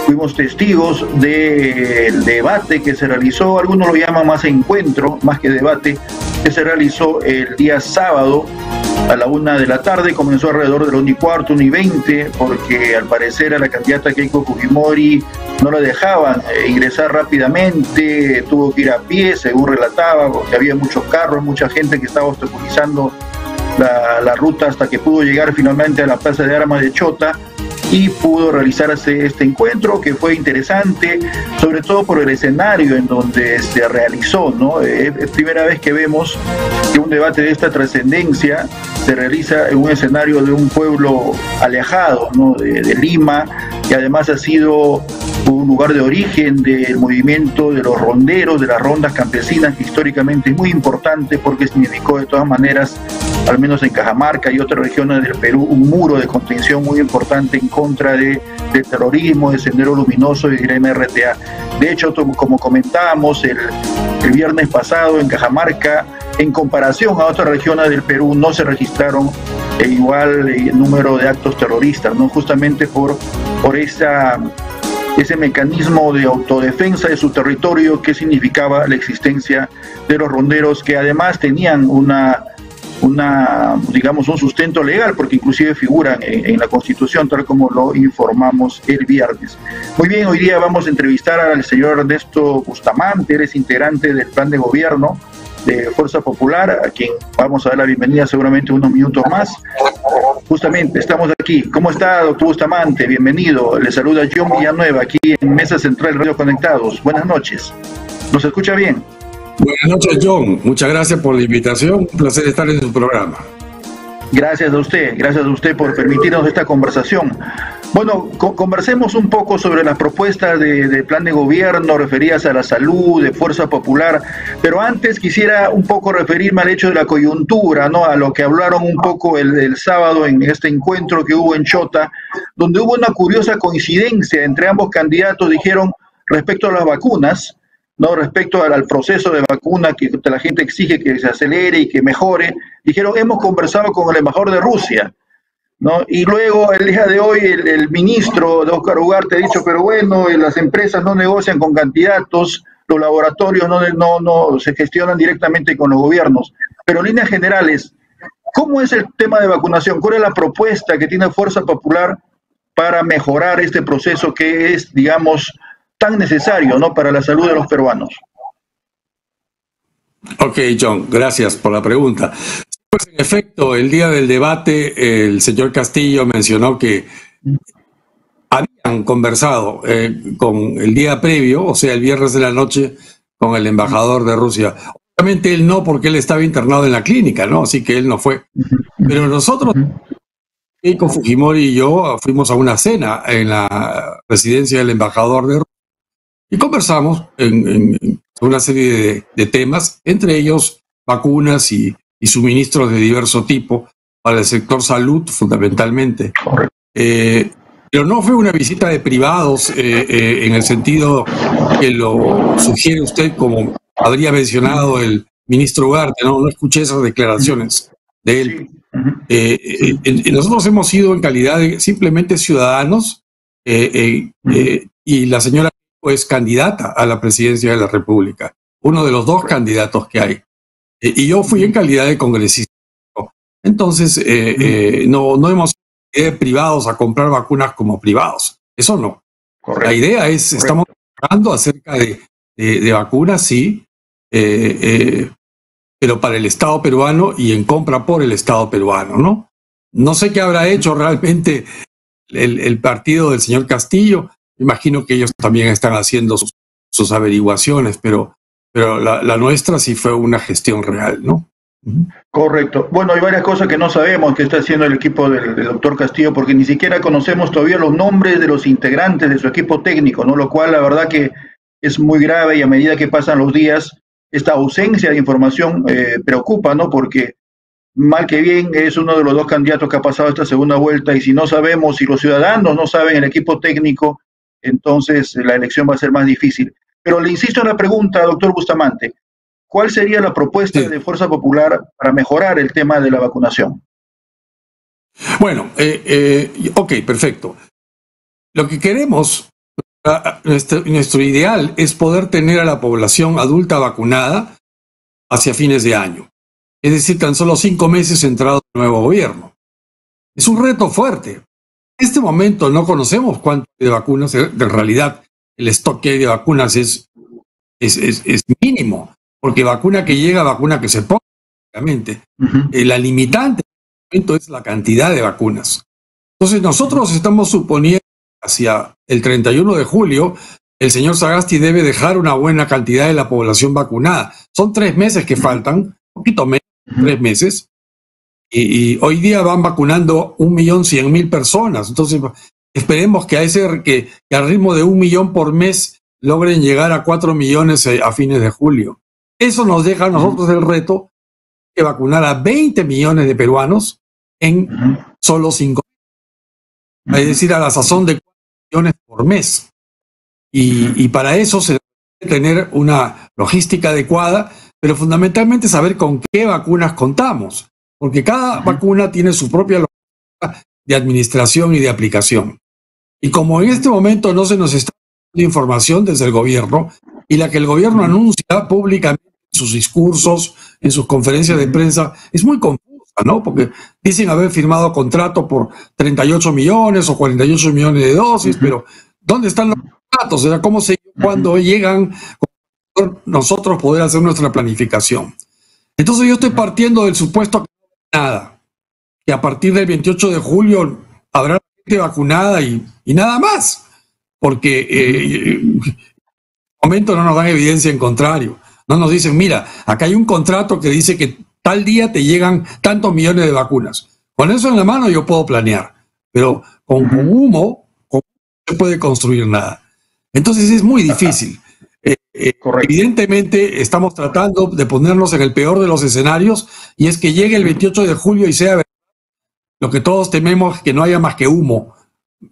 Fuimos testigos del debate que se realizó, algunos lo llaman más encuentro, más que debate, que se realizó el día sábado a la 1 de la tarde. Comenzó alrededor de la 1:15, 1:20, porque al parecer a la candidata Keiko Fujimori no la dejaban ingresar rápidamente, tuvo que ir a pie, según relataba, porque había muchos carros, mucha gente que estaba obstaculizando la ruta, hasta que pudo llegar finalmente a la Plaza de Armas de Chota y pudo realizarse este encuentro, que fue interesante, sobre todo por el escenario en donde se realizó, ¿no? Es primera vez que vemos que un debate de esta trascendencia se realiza en un escenario de un pueblo alejado, ¿no? de Lima, y además ha sido un lugar de origen del movimiento de los ronderos, de las rondas campesinas, que históricamente es muy importante porque significó de todas maneras, al menos en Cajamarca y otras regiones del Perú, un muro de contención muy importante en contra del terrorismo, de Sendero Luminoso y del MRTA. De hecho, como comentábamos el viernes pasado en Cajamarca, en comparación a otras regiones del Perú, no se registraron e igual número de actos terroristas, ¿no? Justamente por ese mecanismo de autodefensa de su territorio que significaba la existencia de los ronderos, que además tenían digamos, un sustento legal, porque inclusive figuran en la Constitución, tal como lo informamos el viernes. Muy bien, hoy día vamos a entrevistar al señor Ernesto Bustamante, él es integrante del plan de gobierno de Fuerza Popular, a quien vamos a dar la bienvenida seguramente unos minutos más. Justamente, estamos aquí. ¿Cómo está, doctor Bustamante? Bienvenido. Le saluda John Villanueva, aquí en Mesa Central Radio Conectados. Buenas noches. ¿Nos escucha bien? Buenas noches, John. Muchas gracias por la invitación. Un placer estar en su programa. Gracias a usted por permitirnos esta conversación. Bueno, conversemos un poco sobre las propuestas de plan de gobierno referidas a la salud, de Fuerza Popular, pero antes quisiera un poco referirme al hecho de la coyuntura, ¿no? A lo que hablaron un poco el sábado en este encuentro que hubo en Chota, donde hubo una curiosa coincidencia entre ambos candidatos, dijeron, respecto a las vacunas, ¿no? Respecto al proceso de vacuna que la gente exige que se acelere y que mejore, dijeron, hemos conversado con el embajador de Rusia, ¿no? Y luego el día de hoy el ministro de Óscar Ugarte ha dicho, pero bueno, las empresas no negocian con candidatos, los laboratorios no se gestionan directamente con los gobiernos, pero en líneas generales, ¿cómo es el tema de vacunación? ¿Cuál es la propuesta que tiene Fuerza Popular para mejorar este proceso que es, digamos, tan necesario, ¿no?, para la salud de los peruanos? Ok, John, gracias por la pregunta. Pues en efecto, el día del debate, el señor Castillo mencionó que habían conversado con el día previo, o sea, el viernes de la noche, con el embajador de Rusia. Obviamente él no, porque él estaba internado en la clínica, ¿no? Así que él no fue. Pero nosotros, Keiko Fujimori y yo, fuimos a una cena en la residencia del embajador de Rusia y conversamos en una serie de temas, entre ellos vacunas y suministros de diverso tipo para el sector salud, fundamentalmente. Pero no fue una visita de privados en el sentido que lo sugiere usted, como habría mencionado el ministro Ugarte, no escuché esas declaraciones de él. Nosotros hemos sido en calidad de simplemente ciudadanos y la señora es candidata a la presidencia de la República, uno de los dos candidatos que hay. Y yo fui en calidad de congresista. Entonces, no hemos ido de privados a comprar vacunas como privados. Eso no. Correcto. La idea es, estamos hablando acerca de vacunas, sí, pero para el Estado peruano y en compra por el Estado peruano, ¿no? No sé qué habrá hecho realmente el partido del señor Castillo. Imagino que ellos también están haciendo sus averiguaciones, pero la nuestra sí fue una gestión real, ¿no? Correcto. Bueno, hay varias cosas que no sabemos que está haciendo el equipo del doctor Castillo, porque ni siquiera conocemos todavía los nombres de los integrantes de su equipo técnico, ¿no? Lo cual la verdad que es muy grave, y a medida que pasan los días, esta ausencia de información preocupa, ¿no? Porque mal que bien es uno de los dos candidatos que ha pasado esta segunda vuelta, y si no sabemos, si los ciudadanos no saben el equipo técnico, entonces la elección va a ser más difícil. Pero le insisto en la pregunta, doctor Bustamante, ¿cuál sería la propuesta de Fuerza Popular para mejorar el tema de la vacunación? Bueno, ok, perfecto. Lo que queremos, nuestro ideal es poder tener a la población adulta vacunada hacia fines de año. Es decir, tan solo 5 meses entrado el nuevo gobierno. Es un reto fuerte. En este momento no conocemos cuánto de vacunas, en realidad el stock que hay de vacunas es mínimo, porque vacuna que llega, vacuna que se pone, obviamente. La limitante en este momento es la cantidad de vacunas. Entonces nosotros estamos suponiendo que hacia el 31 de julio el señor Sagasti debe dejar una buena cantidad de la población vacunada. Son 3 meses que faltan, un poquito menos, 3 meses. Y hoy día van vacunando 1.100.000 personas. Entonces, esperemos que al ritmo de 1 millón por mes logren llegar a 4 millones a fines de julio. Eso nos deja a nosotros el reto de vacunar a 20 millones de peruanos en solo 5 meses. Es decir, a la sazón de 4 millones por mes. Y para eso se debe tener una logística adecuada, pero fundamentalmente saber con qué vacunas contamos. porque cada vacuna tiene su propia lógica de administración y de aplicación. Y como en este momento no se nos está dando información desde el gobierno, y la que el gobierno anuncia públicamente en sus discursos, en sus conferencias de prensa, es muy confusa, ¿no? Porque dicen haber firmado contrato por 38 millones o 48 millones de dosis, pero ¿dónde están los contratos? O sea, ¿cómo se cuando llegan nosotros poder hacer nuestra planificación? Entonces yo estoy partiendo del supuesto que no hay nada, que a partir del 28 de julio habrá gente vacunada y nada más, porque en este momento no nos dan evidencia en contrario. No nos dicen, mira, acá hay un contrato que dice que tal día te llegan tantos millones de vacunas. Con eso en la mano yo puedo planear, pero con humo no se puede construir nada. Entonces es muy difícil. Evidentemente estamos tratando de ponernos en el peor de los escenarios, y es que llegue el 28 de julio y sea verdad lo que todos tememos, que no haya más que humo,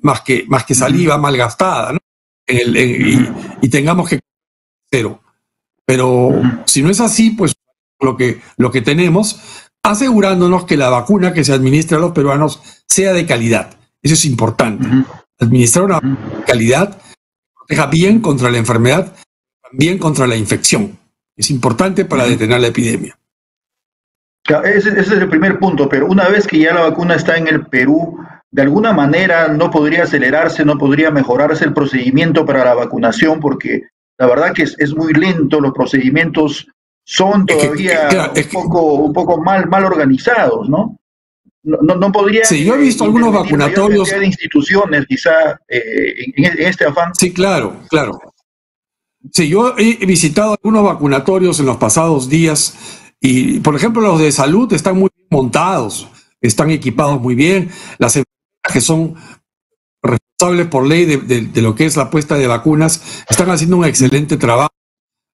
más que saliva malgastada, ¿no? Y tengamos que cero. Pero si no es así, pues lo que tenemos, asegurándonos que la vacuna que se administra a los peruanos sea de calidad. Eso es importante. Administrar una calidad proteja bien contra la enfermedad, también contra la infección. Es importante para detener la epidemia. Ese es el primer punto, pero una vez que ya la vacuna está en el Perú, de alguna manera no podría acelerarse, no podría mejorarse el procedimiento para la vacunación, porque la verdad que es muy lento, los procedimientos son todavía un poco mal organizados, ¿no? No podría... Sí, yo he visto algunos vacunatorios... de instituciones, quizá, en este afán. Sí, claro. Sí, yo he visitado algunos vacunatorios en los pasados días y, por ejemplo, los de salud están muy bien montados, están equipados muy bien. Las enfermeras que son responsables por ley de lo que es la puesta de vacunas están haciendo un excelente trabajo.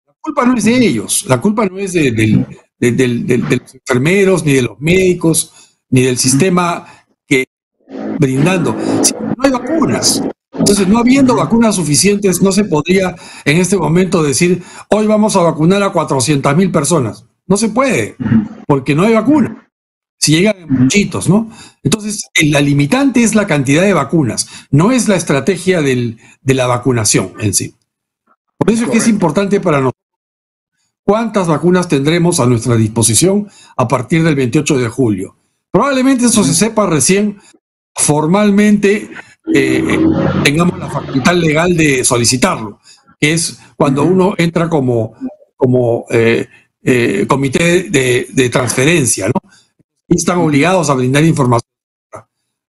La culpa no es de ellos, la culpa no es de los enfermeros, ni de los médicos, ni del sistema que brindando. Si no hay vacunas. Entonces, no habiendo vacunas suficientes, no se podría en este momento decir, hoy vamos a vacunar a 400,000 personas. No se puede, porque no hay vacuna. Si llegan en muchitos, ¿no? Entonces, la limitante es la cantidad de vacunas, no es la estrategia de la vacunación en sí. Por eso es que es importante para nosotros cuántas vacunas tendremos a nuestra disposición a partir del 28 de julio. Probablemente eso se sepa recién formalmente tengamos la facultad legal de solicitarlo, que es cuando uno entra como comité de transferencia, ¿no? Y están obligados a brindar información.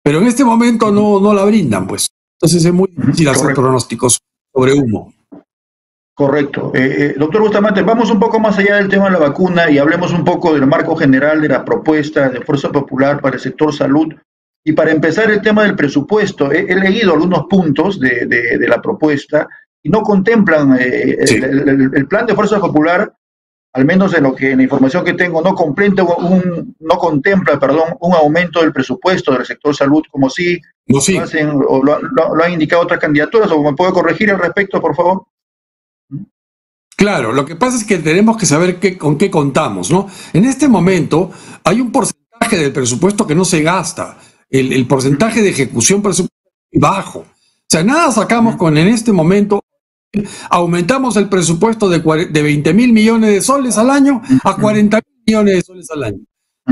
Pero en este momento no la brindan, pues. Entonces es muy difícil hacer pronósticos sobre humo. Correcto. Doctor Bustamante, vamos un poco más allá del tema de la vacuna y hablemos un poco del marco general de la propuesta de Fuerza Popular para el sector salud. Y para empezar, el tema del presupuesto. He leído algunos puntos de la propuesta y no contemplan el plan de Fuerza Popular, al menos en la información que tengo, no contempla un aumento del presupuesto del sector salud, como si lo hacen, o lo han indicado otras candidaturas. ¿O me puede corregir al respecto, por favor? Claro, lo que pasa es que tenemos que saber con qué contamos, ¿no? En este momento hay un porcentaje del presupuesto que no se gasta. El porcentaje de ejecución presupuestaria es bajo. O sea, nada sacamos en este momento, aumentamos el presupuesto de 20,000 millones de soles al año a 40,000 millones de soles al año.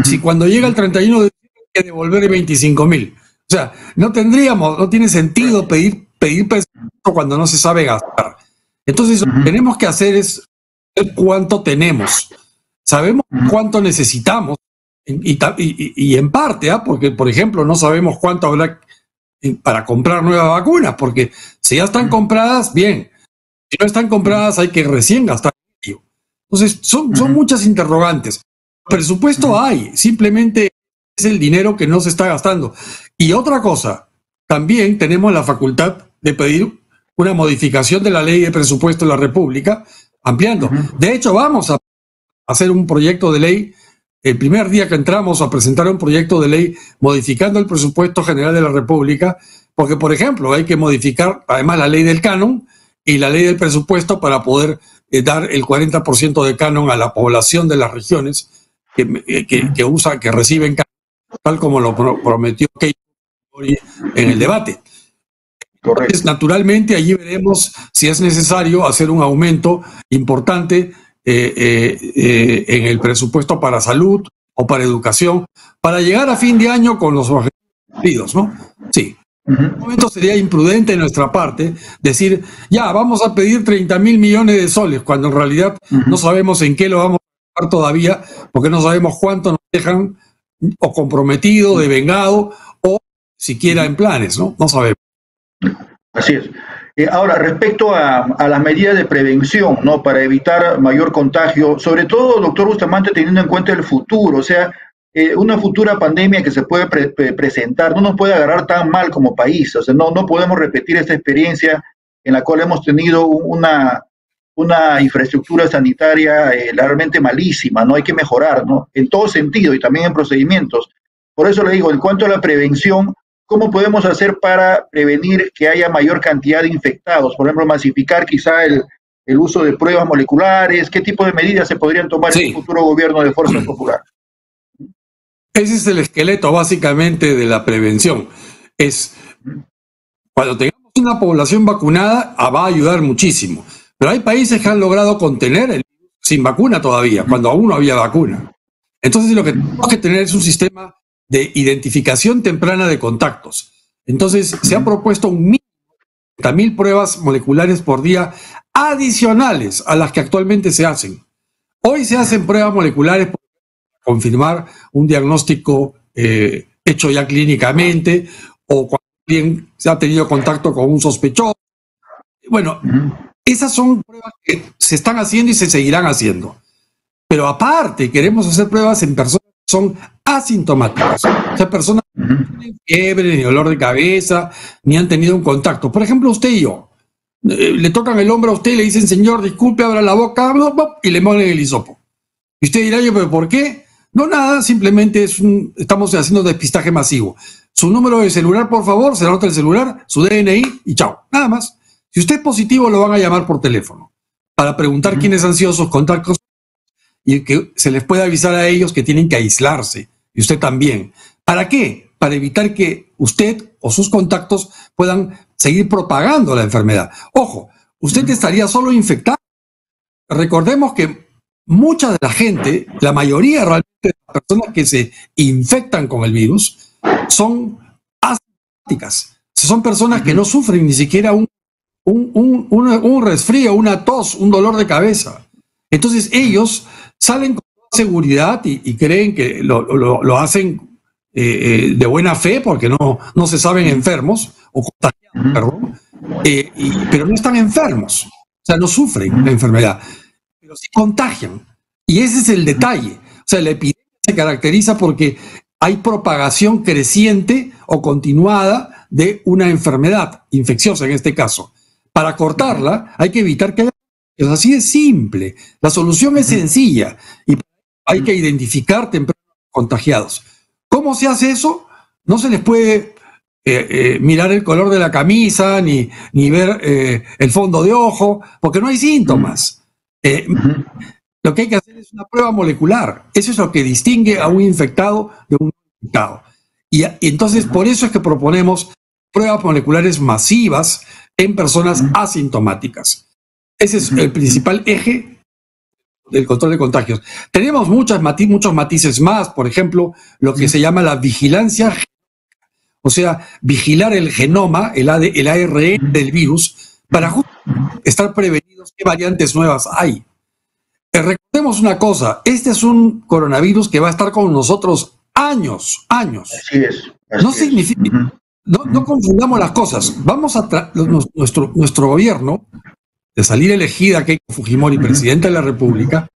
Si cuando llega el 31 de diciembre hay que devolver 25,000. O sea, no tiene sentido pedir presupuesto cuando no se sabe gastar. Entonces, lo que tenemos que hacer es ver cuánto tenemos. Sabemos cuánto necesitamos. Y en parte, porque, por ejemplo, no sabemos cuánto habrá para comprar nuevas vacunas, porque si ya están compradas, bien. Si no están compradas, hay que recién gastar. Entonces, son muchas interrogantes. Presupuesto hay, simplemente es el dinero que no se está gastando. Y otra cosa, también tenemos la facultad de pedir una modificación de la ley de presupuesto de la República, ampliando. De hecho, vamos a hacer un proyecto de ley. El primer día que entramos a presentar un proyecto de ley modificando el presupuesto general de la República, porque, por ejemplo, hay que modificar además la ley del canon y la ley del presupuesto para poder dar el 40% de canon a la población de las regiones que reciben, tal como lo prometió Keiko en el debate. Entonces, naturalmente, allí veremos si es necesario hacer un aumento importante en el presupuesto para salud o para educación, para llegar a fin de año con los objetivos, ¿no? Sí. En un momento sería imprudente de nuestra parte decir, ya, vamos a pedir 30.000 millones de soles, cuando en realidad no sabemos en qué lo vamos a pagar todavía, porque no sabemos cuánto nos dejan o comprometido, devengado, o siquiera en planes, ¿no? No sabemos. Así es. Ahora, respecto a las medidas de prevención, ¿no? Para evitar mayor contagio, sobre todo, doctor Bustamante, teniendo en cuenta el futuro, o sea, una futura pandemia que se puede presentar no nos puede agarrar tan mal como país, o sea, no podemos repetir esta experiencia en la cual hemos tenido una infraestructura sanitaria realmente malísima, ¿no? Hay que mejorar, ¿no? En todo sentido y también en procedimientos. Por eso le digo, en cuanto a la prevención, ¿cómo podemos hacer para prevenir que haya mayor cantidad de infectados? Por ejemplo, masificar quizá el uso de pruebas moleculares. ¿Qué tipo de medidas se podrían tomar en el futuro gobierno de Fuerza Popular? Ese es el esqueleto básicamente de la prevención. Es cuando tengamos una población vacunada, va a ayudar muchísimo. Pero hay países que han logrado contener el virus sin vacuna todavía, cuando aún no había vacuna. Entonces lo que tenemos que tener es un sistema de identificación temprana de contactos. Entonces se ha propuesto un mínimo de 30.000 pruebas moleculares por día adicionales a las que actualmente se hacen. Hoy se hacen pruebas moleculares para confirmar un diagnóstico hecho ya clínicamente o cuando alguien se ha tenido contacto con un sospechoso. Bueno, esas son pruebas que se están haciendo y se seguirán haciendo. Pero aparte, queremos hacer pruebas en personas que son asintomáticas. O sea, personas que no tienen fiebre, ni dolor de cabeza, ni han tenido un contacto. Por ejemplo, usted y yo. Le tocan el hombro a usted y le dicen, señor, disculpe, abra la boca, y le mueven el hisopo. Y usted dirá, ¿pero por qué? No, nada, simplemente estamos haciendo despistaje masivo. Su número de celular, por favor, se anota el celular, su DNI y chao, nada más. Si usted es positivo, lo van a llamar por teléfono para preguntar quiénes han sido sus contactos y que se les pueda avisar a ellos que tienen que aislarse, y usted también. ¿Para qué? Para evitar que usted o sus contactos puedan seguir propagando la enfermedad. Ojo, usted estaría solo infectado. Recordemos que mucha de la gente, la mayoría realmente de las personas que se infectan con el virus, son asintomáticas. Son personas que no sufren ni siquiera un resfrío, una tos, un dolor de cabeza. Entonces ellos salen con seguridad y creen que lo hacen de buena fe porque no se saben enfermos o contagiados, perdón, pero no están enfermos, o sea, no sufren la enfermedad, pero sí contagian. Y ese es el detalle. O sea, la epidemia se caracteriza porque hay propagación creciente o continuada de una enfermedad infecciosa en este caso. Para cortarla hay que evitar que haya... Es así de simple. La solución es sencilla y hay que identificar temprano contagiados. ¿Cómo se hace eso? No se les puede mirar el color de la camisa ni ver el fondo de ojo porque no hay síntomas. Lo que hay que hacer es una prueba molecular. Eso es lo que distingue a un infectado de un no infectado. Y entonces por eso es que proponemos pruebas moleculares masivas en personas asintomáticas. Ese es el principal eje del control de contagios. Tenemos muchos matices más, por ejemplo, lo que se llama la vigilancia, o sea, vigilar el genoma, el ARN del virus, para estar prevenidos qué variantes nuevas hay. Recordemos una cosa, este es un coronavirus que va a estar con nosotros años. Así es. No significa... No confundamos las cosas. Nuestro gobierno, de salir elegida Keiko Fujimori, presidenta de la República,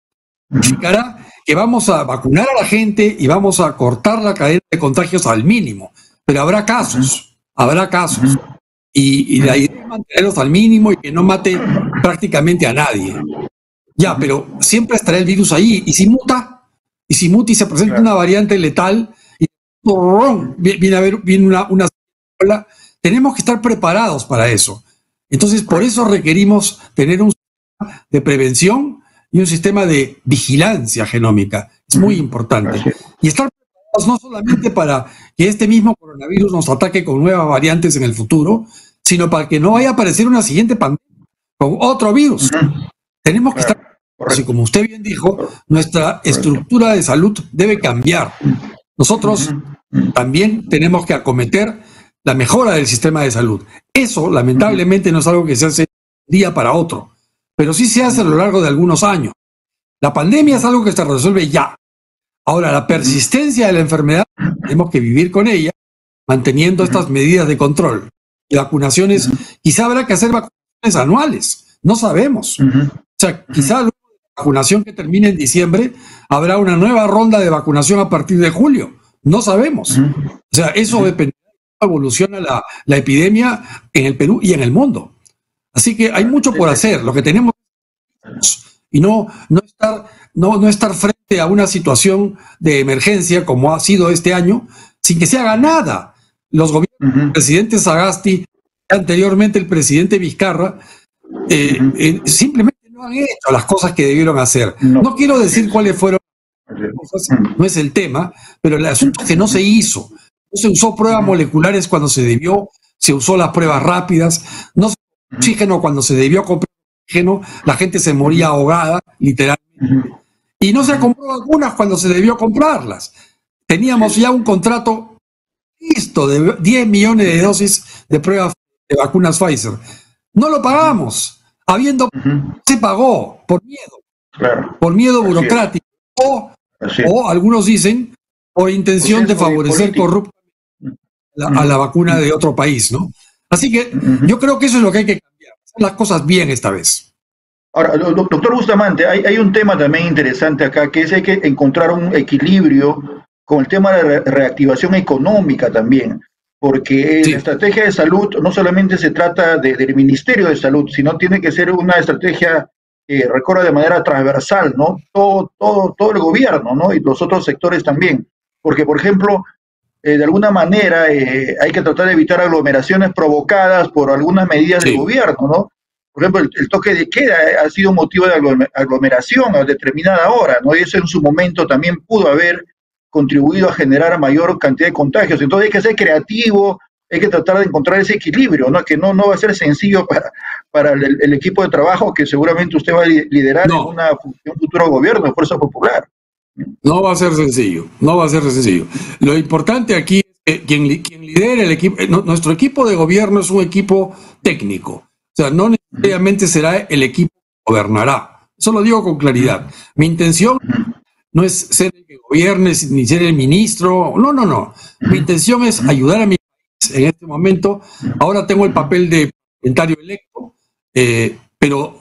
significará que vamos a vacunar a la gente y vamos a cortar la cadena de contagios al mínimo. Pero habrá casos. Y la idea es mantenerlos al mínimo y que no mate prácticamente a nadie. Ya, pero siempre estará el virus ahí. ¿Y si muta? ¿Y si se presenta una variante letal? Y viene una tenemos que estar preparados para eso. Entonces, por eso requerimos tener un sistema de prevención y un sistema de vigilancia genómica. Es muy importante. Y estar preparados no solamente para que este mismo coronavirus nos ataque con nuevas variantes en el futuro, sino para que no vaya a aparecer una siguiente pandemia con otro virus. Tenemos que estar, así como usted bien dijo, nuestra estructura de salud debe cambiar. Nosotros también tenemos que acometer la mejora del sistema de salud. Eso, lamentablemente, no es algo que se hace de un día para otro, pero sí se hace a lo largo de algunos años. La pandemia es algo que se resuelve ya. Ahora, la persistencia de la enfermedad, tenemos que vivir con ella, manteniendo estas medidas de control. Y vacunaciones, quizá habrá que hacer vacunaciones anuales, no sabemos. O sea, quizá luego de la vacunación que termine en diciembre, habrá una nueva ronda de vacunación a partir de julio. No sabemos. O sea, eso depende de cómo evoluciona la epidemia en el Perú y en el mundo. Así que hay mucho por hacer. Lo que tenemos y no estar frente a una situación de emergencia como ha sido este año, sin que se haga nada. Los gobiernos del presidente Sagasti, anteriormente el presidente Vizcarra, simplemente no han hecho las cosas que debieron hacer. No quiero decir cuáles fueron las cosas, no es el tema, pero el asunto es que no se hizo. No se usó pruebas moleculares cuando se debió, se usó las pruebas rápidas, no se usó oxígeno cuando se debió comprar oxígeno, la gente se moría ahogada, literalmente. Y no se compró vacunas cuando se debió comprarlas. Teníamos ya un contrato listo de 10 millones de dosis de pruebas de vacunas Pfizer. No lo pagamos. Se pagó por miedo. Por miedo burocrático. O algunos dicen por intención de favorecer corruptamente a la vacuna de otro país, ¿no? Así que yo creo que eso es lo que hay que cambiar. Hacer las cosas bien esta vez. Ahora, doctor Bustamante, hay un tema también interesante acá, que es hay que encontrar un equilibrio con el tema de reactivación económica también, porque la estrategia de salud no solamente se trata del Ministerio de Salud, sino tiene que ser una estrategia que recorra de manera transversal, ¿no? Todo el gobierno, ¿no? Y los otros sectores también, porque, por ejemplo, de alguna manera hay que tratar de evitar aglomeraciones provocadas por algunas medidas del gobierno, ¿no? Por ejemplo, el toque de queda ha sido motivo de aglomeración a determinada hora, ¿no? Y eso en su momento también pudo haber contribuido a generar mayor cantidad de contagios. Entonces hay que ser creativo, hay que tratar de encontrar ese equilibrio, ¿no? Que no va a ser sencillo para el equipo de trabajo que seguramente usted va a liderar en un futuro gobierno de Fuerza Popular. No va a ser sencillo, no va a ser sencillo. Lo importante aquí es que quien lidera el equipo, nuestro equipo de gobierno es un equipo técnico. O sea, no necesariamente será el equipo que gobernará. Eso lo digo con claridad. Mi intención no es ser el que gobierne ni ser el ministro. No. Mi intención es ayudar a mi país en este momento. Ahora tengo el papel de parlamentario electo, pero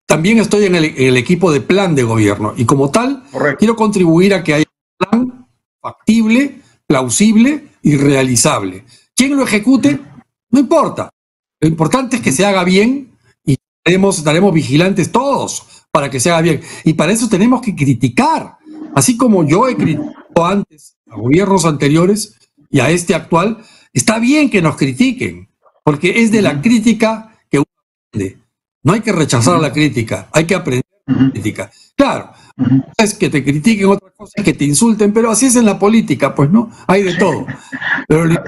también estoy en el equipo de plan de gobierno. Y como tal, quiero contribuir a que haya un plan factible, plausible y realizable. ¿Quién lo ejecute? No importa. Lo importante es que se haga bien y estaremos vigilantes todos para que se haga bien. Y para eso tenemos que criticar. Así como yo he criticado antes a gobiernos anteriores y a este actual, está bien que nos critiquen, porque es de la crítica que uno aprende. No hay que rechazar la crítica, hay que aprender la crítica. Claro, es que te critiquen otra cosa, es que te insulten, pero así es en la política, pues no, hay de todo. Pero lo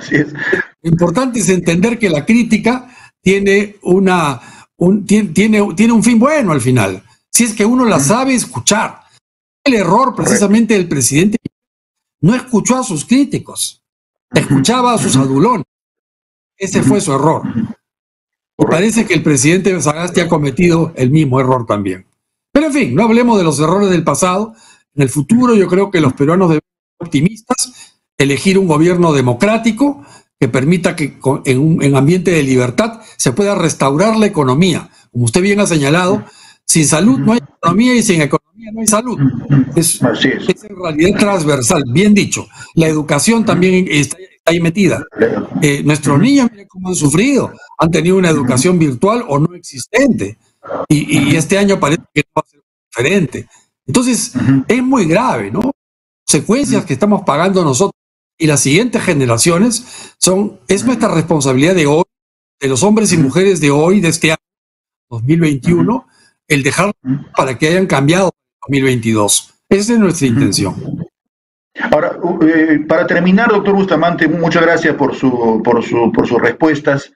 importante es entender que la crítica tiene un fin bueno al final, si es que uno la sabe escuchar. El error precisamente del presidente no escuchó a sus críticos, escuchaba a sus adulones. Ese fue su error. Y parece que el presidente Sagasti ha cometido el mismo error también. Pero en fin, no hablemos de los errores del pasado. En el futuro yo creo que los peruanos deben ser optimistas, elegir un gobierno democrático que permita que en un ambiente de libertad se pueda restaurar la economía. Como usted bien ha señalado, sin salud no hay economía y sin economía no hay salud. Es en realidad transversal, bien dicho. La educación también está ahí metida. Nuestros niños, miren cómo han sufrido. Han tenido una educación virtual o no existente. Y este año parece que no va a ser diferente. Entonces, es muy grave, ¿no? Consecuencias que estamos pagando nosotros y las siguientes generaciones es nuestra responsabilidad de hoy, de los hombres y mujeres de hoy, de este año 2021, el dejar para que hayan cambiado en 2022. Esa es nuestra intención. Ahora, para terminar, doctor Bustamante, muchas gracias por sus respuestas.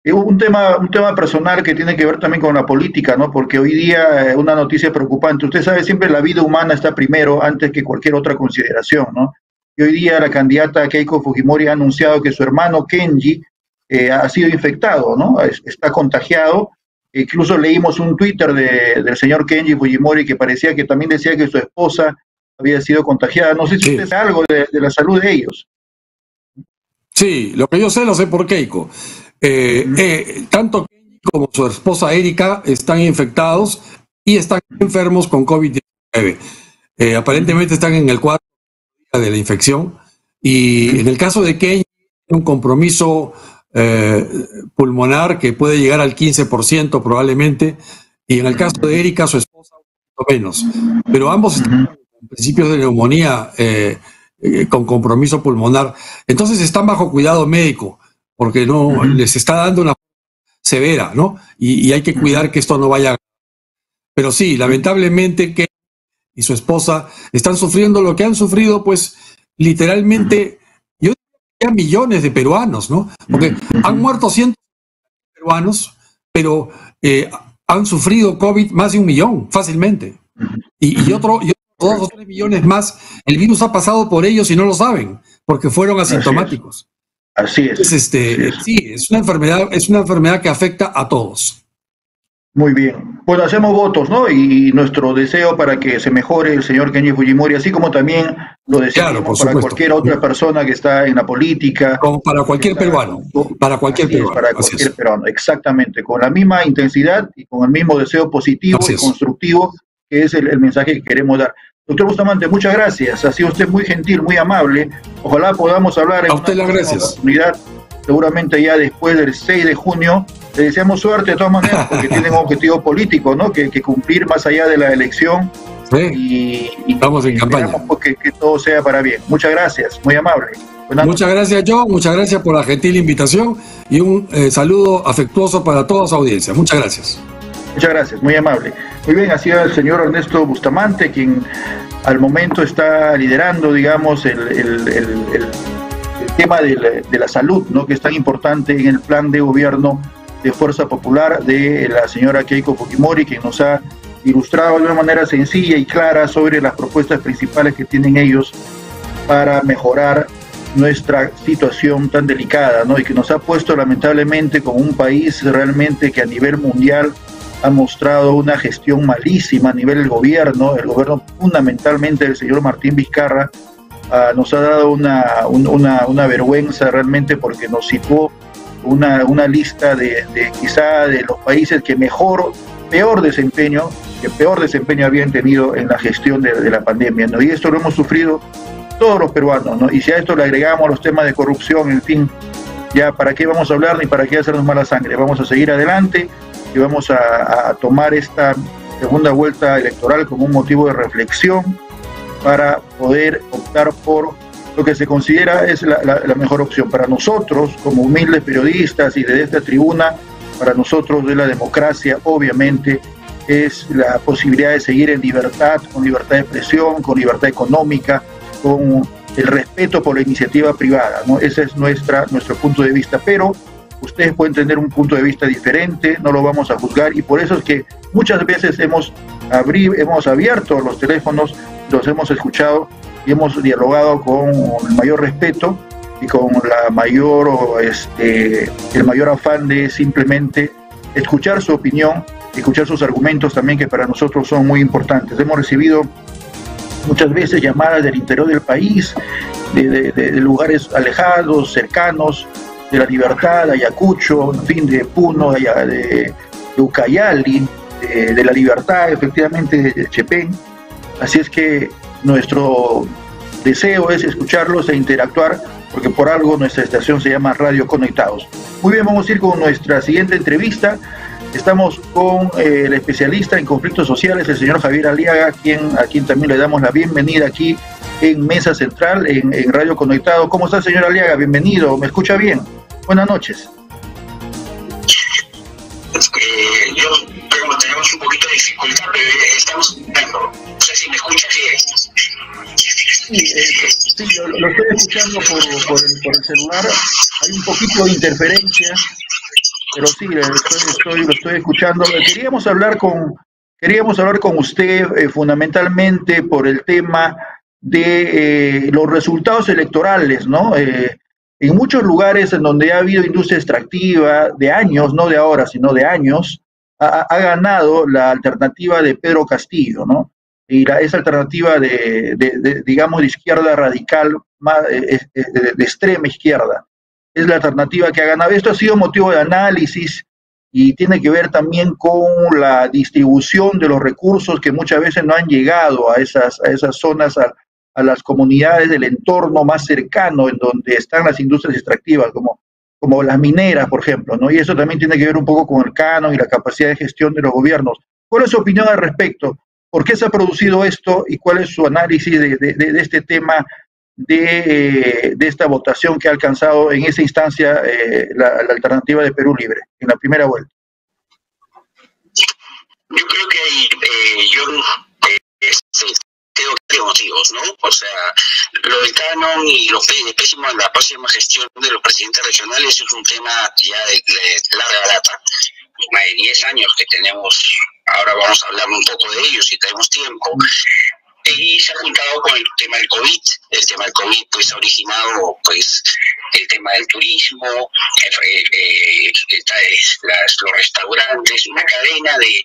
Un tema personal que tiene que ver también con la política, ¿no? Porque hoy día una noticia preocupante. Usted sabe, siempre la vida humana está primero antes que cualquier otra consideración, ¿no? Y hoy día la candidata Keiko Fujimori ha anunciado que su hermano Kenji ha sido infectado, ¿no? Está contagiado. Incluso leímos un Twitter del señor Kenji Fujimori que parecía que también decía que su esposa había sido contagiada. No sé si usted sabe algo de la salud de ellos. Sí, lo que yo sé lo sé por Keiko. Tanto Kenji como su esposa Erika están infectados y están enfermos con COVID-19. Aparentemente están en el cuarto día de la infección, y en el caso de Kenji, un compromiso pulmonar que puede llegar al 15% probablemente, y en el caso de Erika, su esposa, un poquito menos. Pero ambos están con principios de neumonía con compromiso pulmonar. Entonces están bajo cuidado médico, porque no les está dando una severa, ¿no? Y hay que cuidar que esto no vaya a... Pero sí, lamentablemente que y su esposa están sufriendo lo que han sufrido, pues, literalmente, yo diría millones de peruanos, ¿no? Porque han muerto cientos de peruanos, pero han sufrido COVID más de 1 millón, fácilmente. Y otros 2 o 3 millones más, el virus ha pasado por ellos y no lo saben, porque fueron asintomáticos. Así es. Entonces, sí, es una enfermedad que afecta a todos. Muy bien. Bueno, hacemos votos, ¿no? Y nuestro deseo para que se mejore el señor Kenji Fujimori, así como también lo deseamos para cualquier otra persona que está en la política. Como para cualquier peruano. Para cualquier peruano. Para cualquier peruano, exactamente. Con la misma intensidad y con el mismo deseo positivo y constructivo, que es el mensaje que queremos dar. Doctor Bustamante, muchas gracias. Ha sido usted muy gentil, muy amable. Ojalá podamos hablar en a usted una oportunidad. Seguramente ya después del 6 de junio. Le deseamos suerte de todas maneras, porque tienen un objetivo político, ¿no? Que cumplir más allá de la elección. Sí. Y estamos en campaña. Que todo sea para bien. Muchas gracias, muy amable. Muchas gracias, John. Muchas gracias por la gentil invitación y un saludo afectuoso para toda su audiencia. Muchas gracias. Muchas gracias, muy amable. Muy bien, ha sido el señor Ernesto Bustamante quien al momento está liderando, digamos, el tema de la salud, ¿no? Que es tan importante en el plan de gobierno de Fuerza Popular de la señora Keiko Fujimori, que nos ha ilustrado de una manera sencilla y clara sobre las propuestas principales que tienen ellos para mejorar nuestra situación tan delicada, ¿no? Y que nos ha puesto lamentablemente como un país realmente que a nivel mundial ha mostrado una gestión malísima a nivel del gobierno. El gobierno fundamentalmente del señor Martín Vizcarra nos ha dado una vergüenza realmente, porque nos situó una lista de quizá de los países que peor desempeño habían tenido en la gestión de la pandemia, ¿no? Y esto lo hemos sufrido todos los peruanos, ¿no? Y si a esto le agregamos los temas de corrupción, en fin, ya para qué vamos a hablar ni para qué hacernos mala sangre. Vamos a seguir adelante y vamos a tomar esta segunda vuelta electoral como un motivo de reflexión para poder optar por lo que se considera es la mejor opción para nosotros como humildes periodistas, y desde esta tribuna, para nosotros de la democracia, obviamente, es la posibilidad de seguir en libertad, con libertad de expresión, con libertad económica, con el respeto por la iniciativa privada, ¿no? Ese es nuestro punto de vista, pero ustedes pueden tener un punto de vista diferente, no lo vamos a juzgar, y por eso es que muchas veces hemos abierto los teléfonos, los hemos escuchado y hemos dialogado con el mayor respeto y con el mayor afán de simplemente escuchar su opinión, escuchar sus argumentos también, que para nosotros son muy importantes. Hemos recibido muchas veces llamadas del interior del país, de lugares alejados, cercanos, de La Libertad, de Ayacucho, en fin, de Puno, de Ucayali, de La Libertad, efectivamente, de Chepén. Así es que nuestro deseo es escucharlos e interactuar, porque por algo nuestra estación se llama Radio Conectados. Muy bien, vamos a ir con nuestra siguiente entrevista. Estamos con el especialista en conflictos sociales, el señor Javier Aliaga, a quien también le damos la bienvenida aquí en Mesa Central, en Radio Conectado. ¿Cómo está, señor Aliaga? Bienvenido. ¿Me escucha bien? Buenas noches. Yo, como tenemos tenemos un poquito de dificultad, pero estamos viendo. No sé si me escuchas bien. Sí, lo estoy escuchando por el celular. Hay un poquito de interferencia, pero sí, lo estoy escuchando. Queríamos hablar con usted fundamentalmente por el tema de los resultados electorales, ¿no? En muchos lugares en donde ha habido industria extractiva de años, no de ahora, sino de años, ha ganado la alternativa de Pedro Castillo, ¿no? Y esa alternativa digamos, de izquierda radical, de extrema izquierda, es la alternativa que ha ganado. Esto ha sido motivo de análisis y tiene que ver también con la distribución de los recursos que muchas veces no han llegado a esas zonas, a las comunidades del entorno más cercano en donde están las industrias extractivas, como las mineras, por ejemplo, ¿no? Y eso también tiene que ver un poco con el canon y la capacidad de gestión de los gobiernos. ¿Cuál es su opinión al respecto? ¿Por qué se ha producido esto y cuál es su análisis de este tema, de esta votación que ha alcanzado en esa instancia la alternativa de Perú Libre, en la primera vuelta? Yo creo que tengo tres motivos, ¿no? O sea, lo del canon y lo pésimo en la próxima gestión de los presidentes regionales es un tema ya de larga data. Más de 10 años que tenemos, ahora vamos a hablar un poco de ellos si tenemos tiempo, y se ha juntado con el tema del COVID. El tema del COVID pues ha originado pues el tema del turismo, los restaurantes, una cadena de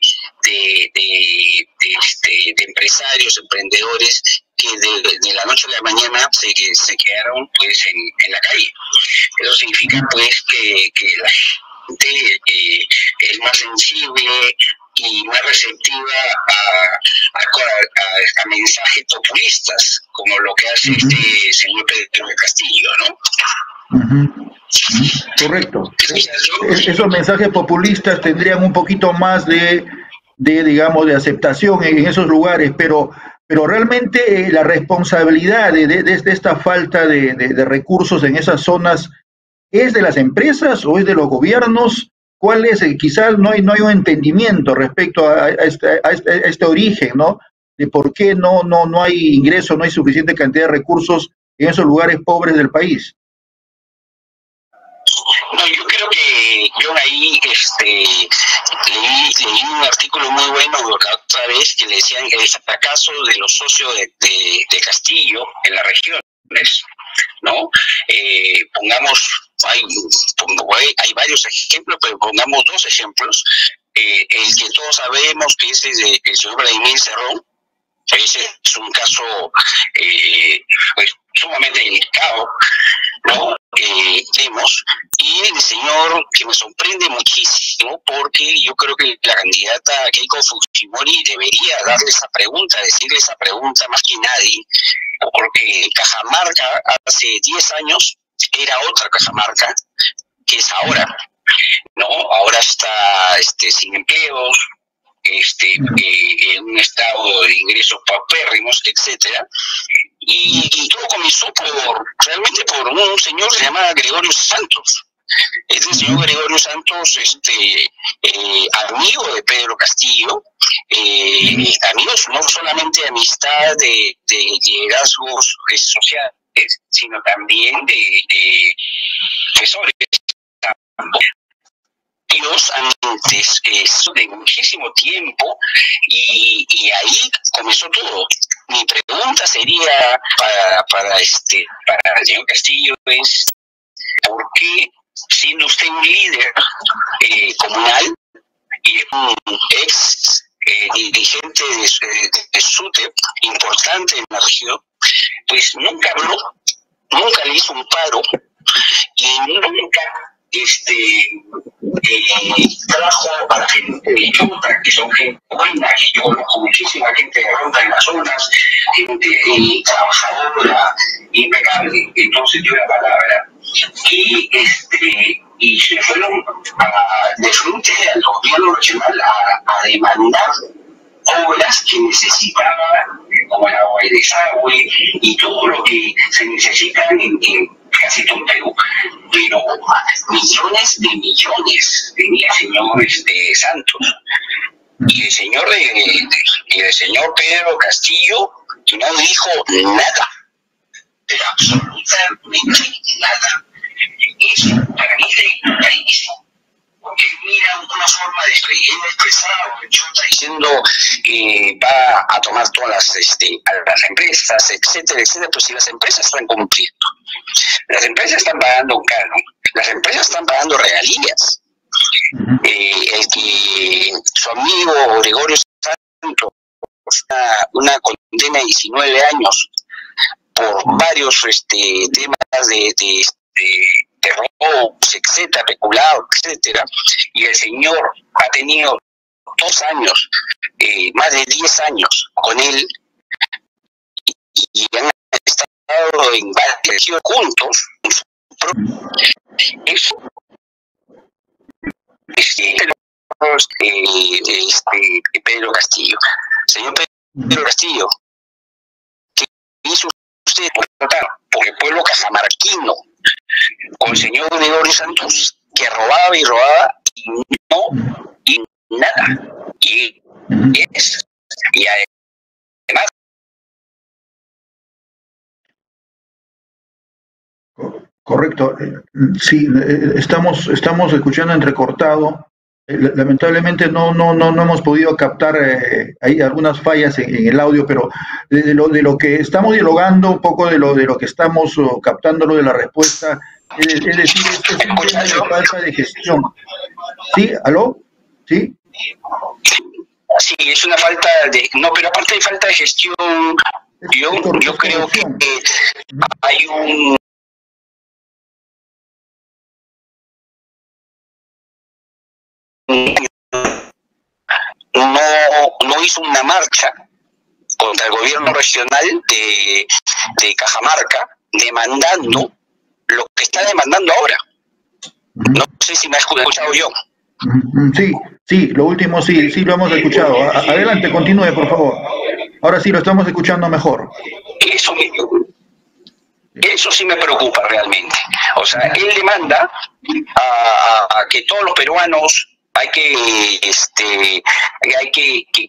empresarios, emprendedores que de la noche a la mañana se quedaron pues en la calle. Eso significa pues que la gente es más sensible y más receptiva a mensajes populistas, como lo que hace este señor Pedro Castillo, ¿no? Correcto. Esos mensajes populistas tendrían un poquito más digamos, de aceptación en esos lugares, pero realmente la responsabilidad de esta falta de recursos en esas zonas, ¿es de las empresas o es de los gobiernos? ¿Cuál es? Quizás no hay un entendimiento respecto a este origen, ¿no? De por qué no hay ingreso, no hay suficiente cantidad de recursos en esos lugares pobres del país. No, yo creo que yo ahí leí un artículo muy bueno la otra vez que le decían que el fracaso de los socios de Castillo en las regiones, ¿no? Pongamos, hay varios ejemplos, pero pongamos dos ejemplos. El que todos sabemos que es el señor Vladimir Cerrón. Ese es un caso pues, sumamente delicado, ¿no? Vemos, y el señor que me sorprende muchísimo, porque yo creo que la candidata Keiko Fujimori debería darle esa pregunta, decirle esa pregunta más que nadie, porque Cajamarca hace 10 años era otra Cajamarca que es ahora, ¿no? Ahora está sin empleos, en un estado de ingresos paupérrimos, etcétera, y todo comenzó realmente por un señor que se llamaba Gregorio Santos. Este señor Gregorio Santos, amigo de Pedro Castillo, amigos no solamente de amistad, de liderazgos sociales, sino también de profesores. Antes de muchísimo tiempo y ahí comenzó todo. Mi pregunta sería para el señor Castillo es ¿por qué, siendo usted un líder comunal y un ex dirigente de SUTEP importante en la región, pues nunca habló, nunca le hizo un paro y nunca trajo a la gente de Chota, que son gente buena, que yo conozco muchísima gente que ronda en las zonas, gente trabajadora, impecable, entonces dio la palabra y se fueron de frente al gobierno regional a demandar obras que necesitaban, como el agua y desagüe y todo lo que se necesitan en casi todo Perú, pero millones de millones tenía el señor Santos. Y el señor Pedro Castillo no dijo nada, pero absolutamente nada. Eso para mí es clarísimo. Porque mira una forma de expresar está diciendo que va a tomar todas las empresas, etcétera, etcétera, pues si las empresas están cumpliendo, las empresas están pagando un canon, las empresas están pagando regalías. El que su amigo Gregorio Santos, una condena de 19 años por varios temas de robos, etcétera, peculado, etcétera, y el señor ha tenido 2 años, más de 10 años con él, y han estado en varias regiones juntos. Eso Pedro Castillo. Señor Pedro Castillo, ¿qué hizo usted por el pueblo cajamarquino con el señor Gregorio Santos, que robaba y robaba y no y nada? Y además correcto, sí, estamos escuchando entrecortado. Lamentablemente no hemos podido captar, hay algunas fallas en el audio, pero de lo que estamos dialogando, un poco de lo que estamos captándolo de la respuesta, es decir, es un tema de falta de gestión. ¿Sí? ¿Aló? ¿Sí? Sí, es una falta de... No, pero aparte de falta de gestión, yo creo que hay un... No hizo una marcha contra el gobierno regional de Cajamarca demandando lo que está demandando ahora. No sé si me ha escuchado yo. Sí, lo último sí lo hemos escuchado. Adelante, continúe, por favor. Ahora sí lo estamos escuchando mejor. Eso sí me preocupa realmente. O sea, él demanda a que todos los peruanos hay que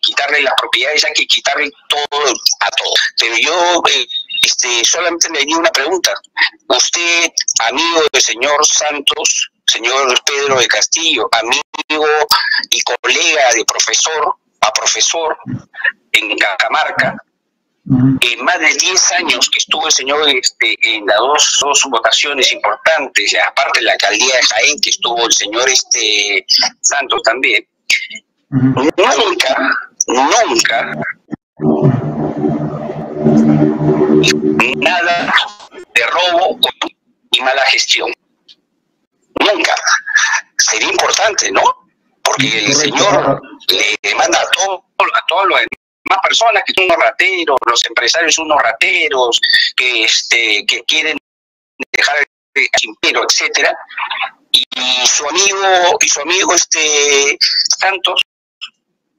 quitarle las propiedades, hay que quitarle todo a todos. Pero yo solamente le di una pregunta. Usted, amigo del señor Santos, señor Pedro de Castillo, amigo y colega de profesor a profesor en Cajamarca, en más de 10 años que estuvo el señor en las dos votaciones importantes, aparte de la alcaldía de Jaén, que estuvo el señor Santos también, nunca nada de robo y mala gestión. Nunca. Sería importante, ¿no? Porque el señor le demanda a todos los más personas que son unos rateros, los empresarios son unos rateros, que quieren dejar el imperio, etcétera, y su amigo Santos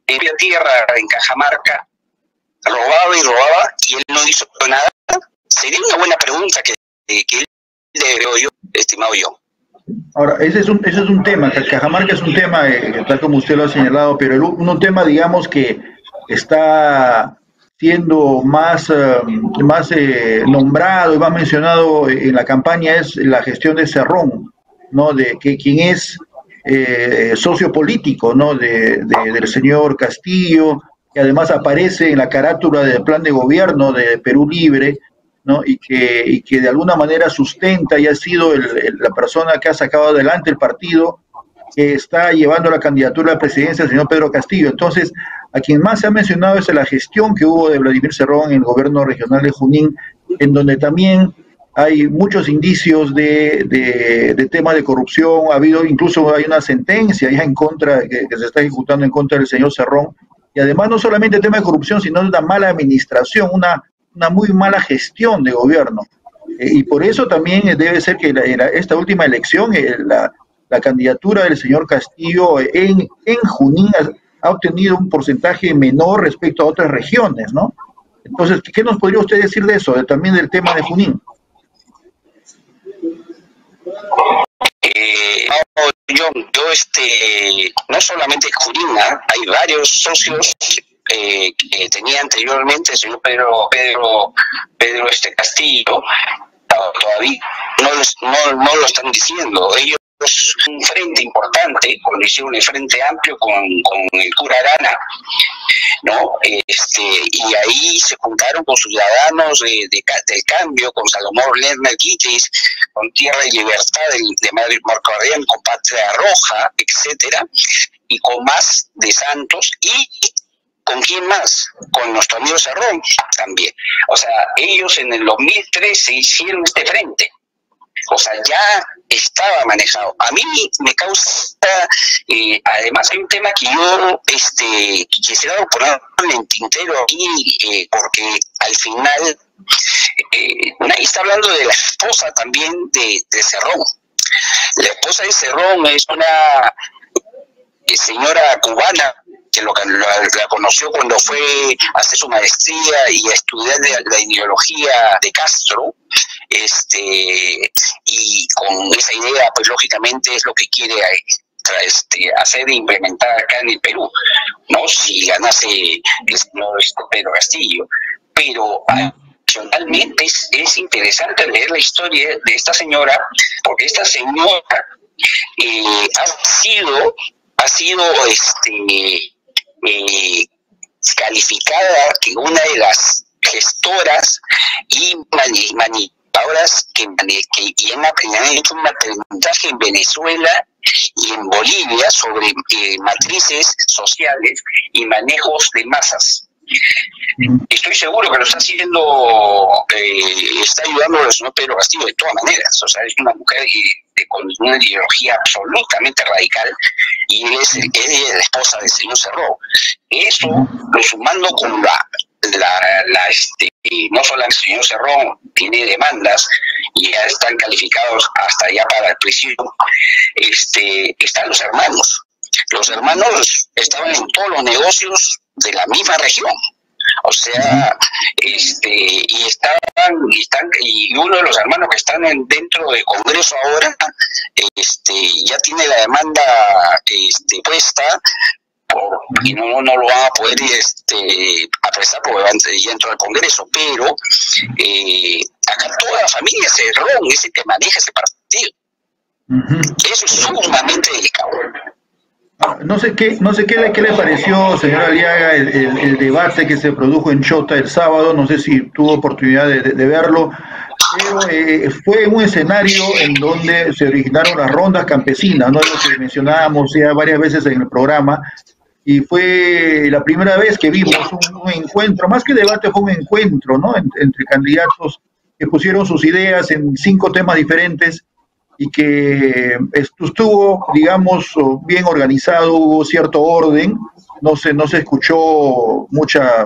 en la tierra en Cajamarca robaba y él no hizo nada. Sería una buena pregunta que él le doy yo, estimado yo. Ahora, ese es un tema, Cajamarca es un tema, tal como usted lo ha señalado, pero un tema, digamos, que está siendo más nombrado y más mencionado en la campaña es la gestión de Cerrón, ¿no? De que quien es socio político, ¿no? del señor Castillo, que además aparece en la carátula del plan de gobierno de Perú Libre, ¿no? y que de alguna manera sustenta y ha sido la persona que ha sacado adelante el partido, que está llevando la candidatura a la presidencia del señor Pedro Castillo. Entonces, a quien más se ha mencionado es la gestión que hubo de Vladimir Cerrón en el gobierno regional de Junín, en donde también hay muchos indicios de temas de corrupción. Incluso hay una sentencia ya en contra, que se está ejecutando en contra del señor Cerrón, y además no solamente tema de corrupción, sino de una mala administración, una muy mala gestión de gobierno. Y por eso también debe ser que esta última elección, la candidatura del señor Castillo en Junín ha obtenido un porcentaje menor respecto a otras regiones, ¿no? Entonces, ¿qué nos podría usted decir de eso, también del tema de Junín? Yo no solamente Curina, hay varios socios que tenía anteriormente el señor Pedro Castillo, todavía no lo están diciendo. Ellos, un frente importante, cuando hicieron el Frente Amplio con el cura Arana, ¿no? Y ahí se juntaron con ciudadanos del cambio, con Salomón Lerner Quitis, con Tierra y Libertad de Marco Arreán, con Patria Roja, etcétera, y con más de Santos, y ¿con quién más? Con nuestro amigo Cerrón también. O sea, ellos en el 2013 hicieron este frente. O sea, ya estaba manejado. A mí me causa, además hay un tema que yo quisiera poner en el tintero aquí, porque al final nadie está hablando de la esposa también de Cerrón. La esposa de Cerrón es una señora cubana que la conoció cuando fue a hacer su maestría y a estudiar la ideología de Castro, y con esa idea, pues lógicamente es lo que quiere hacer e implementar acá en el Perú, ¿no? Si ganase el señor Pedro Castillo. Pero adicionalmente es interesante leer la historia de esta señora, porque esta señora ha sido calificada que una de las gestoras y manipuladoras que han hecho un aprendizaje en Venezuela y en Bolivia sobre matrices sociales y manejos de masas. Estoy seguro que lo está haciendo, está ayudando al señor Pedro Castillo de todas maneras. O sea, es una mujer con una ideología absolutamente radical, y es la esposa del señor Cerrón. Eso, lo sumando con no solamente el señor Cerrón tiene demandas y ya están calificados hasta ya para el prisión, están los hermanos. Los hermanos estaban en todos los negocios de la misma región. O sea, y uno de los hermanos que están dentro del Congreso ahora, ya tiene la demanda puesta, y no lo van a poder apresar porque ya entró al Congreso, pero acá toda la familia Cerrón es el que maneja ese partido. Eso es sumamente delicado. No sé qué le pareció, señora Aliaga, el debate que se produjo en Chota el sábado. No sé si tuvo oportunidad de verlo, pero fue un escenario en donde se originaron las rondas campesinas, ¿no? Lo que mencionábamos ya varias veces en el programa, y fue la primera vez que vimos un encuentro, más que debate, fue un encuentro, ¿no? Entre candidatos que pusieron sus ideas en 5 temas diferentes, y que estuvo, digamos, bien organizado, hubo cierto orden, no se escuchó mucha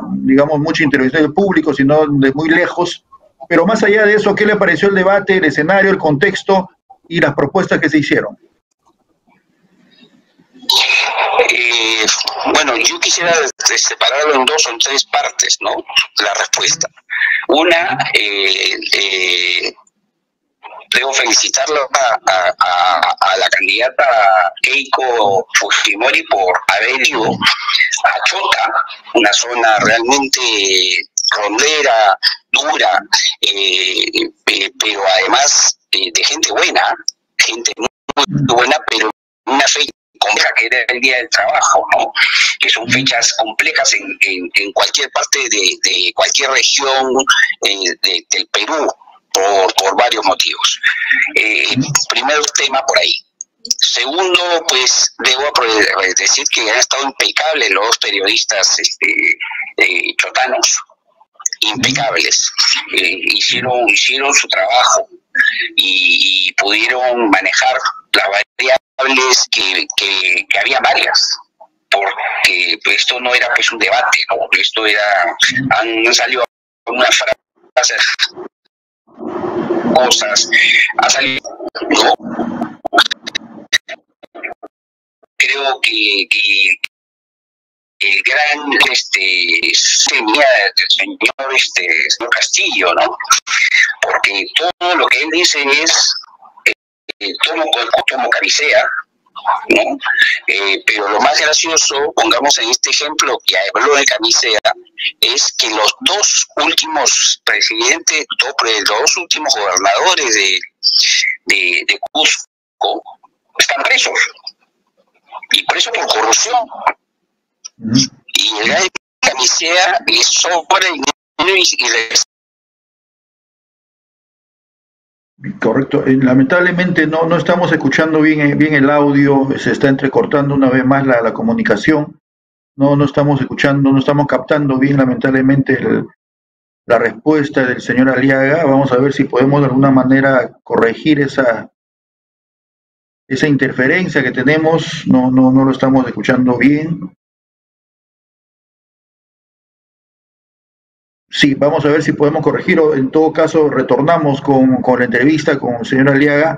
intervención del público, sino de muy lejos. Pero más allá de eso, ¿qué le pareció el debate, el escenario, el contexto y las propuestas que se hicieron? Bueno, yo quisiera separarlo en 2 o 3 partes, ¿no? La respuesta. Una, debo felicitarla a la candidata Keiko Fujimori por haber ido a Chota, una zona realmente rondera, dura, pero además de gente buena, gente muy buena, pero una fecha compleja que era el Día del Trabajo, ¿no? Que son fechas complejas en cualquier parte de cualquier región del Perú, por varios motivos. Primer tema por ahí. Segundo, pues debo decir que han estado impecables los 2 periodistas chotanos, impecables. Hicieron su trabajo y pudieron manejar las variables que había varias, porque esto no era pues un debate, ¿no? Esto era, han salido una frase, cosas, ha salido, ¿no? Creo que el gran semilla del señor Castillo, ¿no? Porque todo lo que él dice es tomo cabecea, ¿no? Pero lo más gracioso, pongamos en este ejemplo que habló de Camisea, es que los dos últimos presidentes, los dos últimos gobernadores de Cusco están presos, y presos por corrupción. Y el de Camisea es sobre dinero Correcto. Lamentablemente no estamos escuchando bien el audio, se está entrecortando una vez más la comunicación. No estamos escuchando, no estamos captando bien, lamentablemente, la respuesta del señor Aliaga. Vamos a ver si podemos de alguna manera corregir esa interferencia que tenemos. No lo estamos escuchando bien. Sí, vamos a ver si podemos corregir, o en todo caso retornamos con la entrevista con el señor Aliaga.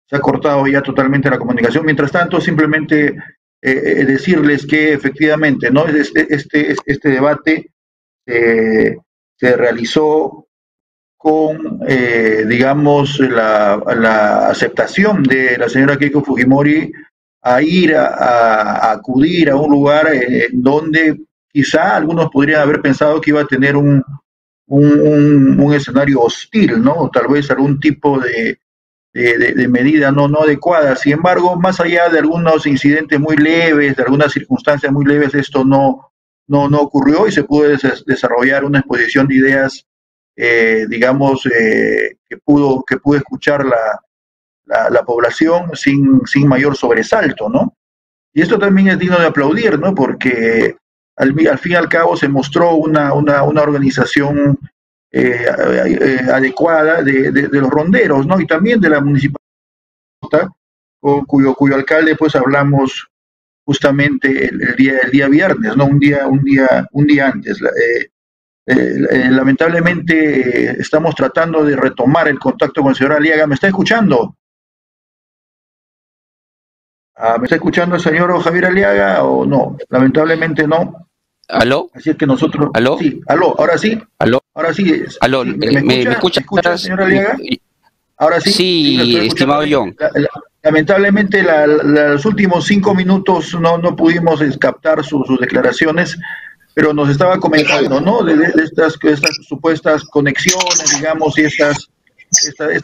Se ha cortado ya totalmente la comunicación. Mientras tanto, simplemente decirles que efectivamente, ¿no? Este debate se realizó con, digamos, la aceptación de la señora Keiko Fujimori a ir a acudir a un lugar donde quizá algunos podrían haber pensado que iba a tener un escenario hostil, ¿no? O tal vez algún tipo de medida no adecuada. Sin embargo, más allá de algunos incidentes muy leves, de algunas circunstancias muy leves, esto no ocurrió y se pudo desarrollar una exposición de ideas, digamos, que pudo escuchar la población sin mayor sobresalto, ¿no? Y esto también es digno de aplaudir, ¿no? Porque al fin y al cabo se mostró una organización adecuada de los ronderos, ¿no? Y también de la municipalidad, cuyo alcalde pues hablamos justamente el día viernes, ¿no? Un día antes. Lamentablemente estamos tratando de retomar el contacto con el señor Aliaga. ¿Me está escuchando? ¿Me está escuchando el señor Javier Aliaga o no? Lamentablemente no. ¿Aló? Así es que nosotros... ¿Aló? Sí, aló, ahora sí. ¿Aló? Ahora sí. ¿Aló? ¿Me escucha, señor Aliaga? Ahora sí. Sí, estimado John. Lamentablemente los últimos 5 minutos no pudimos captar sus declaraciones, pero nos estaba comentando, ¿no? De estas supuestas conexiones, digamos, y estas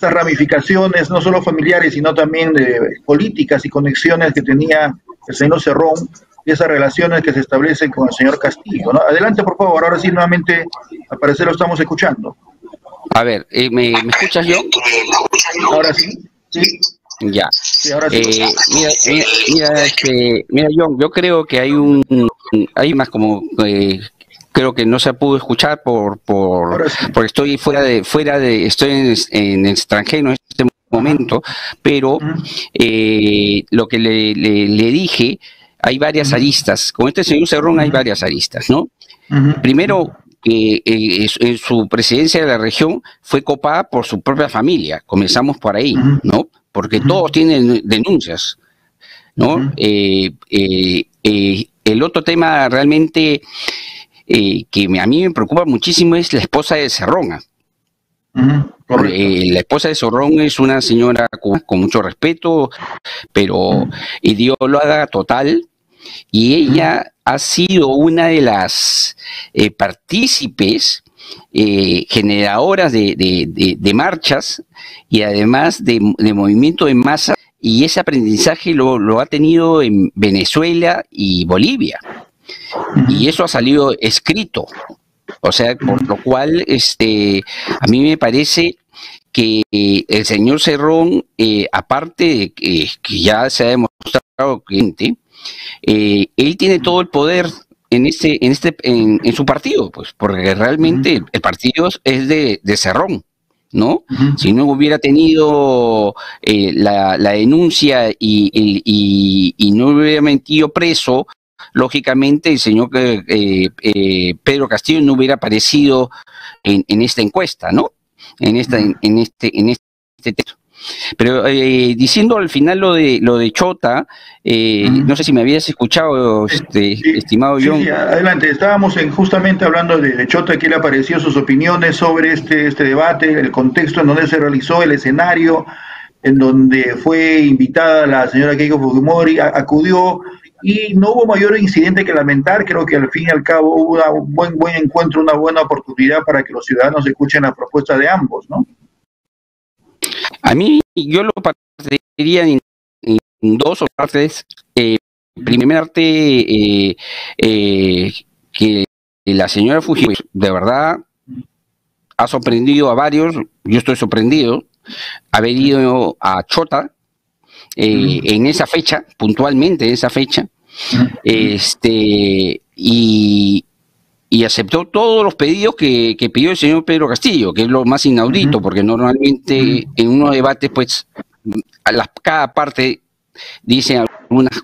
ramificaciones, no solo familiares, sino también de políticas y conexiones que tenía el señor Cerrón, y esas relaciones que se establecen con el señor Castillo, ¿no? Adelante, por favor. Ahora sí, nuevamente, al parecer lo estamos escuchando. A ver, ¿me escuchas, John? Ahora sí. Sí. Ya. Sí, ahora sí. Mira, John, yo creo que hay más como creo que no se pudo escuchar porque estoy estoy en extranjero en este momento, pero lo que le dije, hay varias aristas. Con este señor Cerrón hay varias aristas, ¿no? Primero, que en su presidencia de la región fue copada por su propia familia. Comenzamos por ahí, ¿no? Porque todos tienen denuncias, ¿no? El otro tema realmente que a mí me preocupa muchísimo es la esposa de Cerrón. La esposa de Cerrón es una señora con mucho respeto, pero ideóloga total, y ella ha sido una de las partícipes generadoras de marchas y además de movimiento en masa, y ese aprendizaje lo ha tenido en Venezuela y Bolivia, y eso ha salido escrito. O sea, por lo cual a mí me parece que el señor Cerrón, aparte de que ya se ha demostrado que él tiene todo el poder en su partido, pues, porque realmente el partido es de Cerrón, ¿no? Si no hubiera tenido la denuncia y no hubiera metido preso, lógicamente el señor Pedro Castillo no hubiera aparecido en esta encuesta, ¿no? En este texto. Pero diciendo al final lo de Chota, no sé si me habías escuchado, estimado John. Sí, adelante. Estábamos justamente hablando de Chota, que le apareció sus opiniones sobre este debate, el contexto en donde se realizó, el escenario, en donde fue invitada la señora Keiko Fujimori, acudió y no hubo mayor incidente que lamentar. Creo que al fin y al cabo hubo un buen encuentro, una buena oportunidad para que los ciudadanos escuchen la propuesta de ambos, ¿no? A mí, yo lo partiría en dos partes. Primera parte, que la señora Fujimori de verdad ha sorprendido a varios. Yo estoy sorprendido haber ido a Chota en esa fecha, puntualmente en esa fecha, y aceptó todos los pedidos que pidió el señor Pedro Castillo, que es lo más inaudito, porque normalmente en unos debates, pues, cada parte dice algunas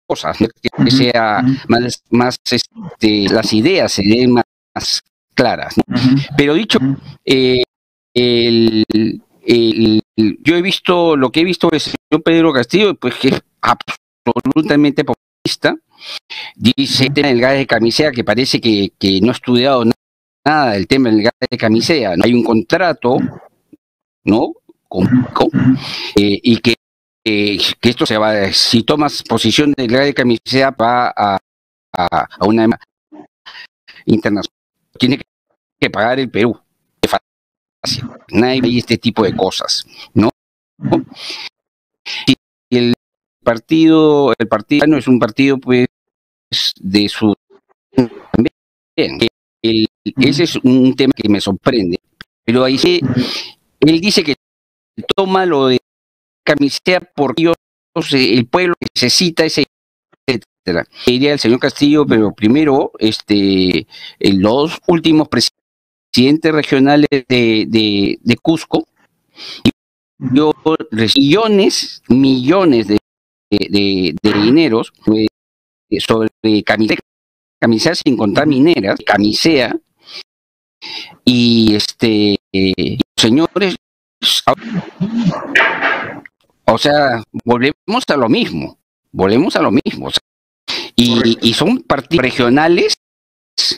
cosas, ¿no? Que sea más las ideas se den más claras, ¿no? Pero dicho, yo he visto, lo que he visto del señor Pedro Castillo, pues que es absolutamente populista. Dice el tema del gas de camisea, que parece que no ha estudiado nada del tema del gas de camisea. No hay un contrato, ¿no? Y que esto se va, si tomas posición del gas de camisea, va a una internacional. Tiene que pagar el Perú. Nadie ve este tipo de cosas, ¿no? Y el partido no es un partido, pues, de su... Ese es un tema que me sorprende, pero ahí él dice que toma lo de camisea porque el pueblo necesita ese, etcétera. Diría el señor Castillo, pero primero, los últimos presidentes regionales de Cusco, yo millones de dineros sobre camisea sin contar mineras, camisea, y señores, o sea, volvemos a lo mismo, o sea, y son partidos regionales,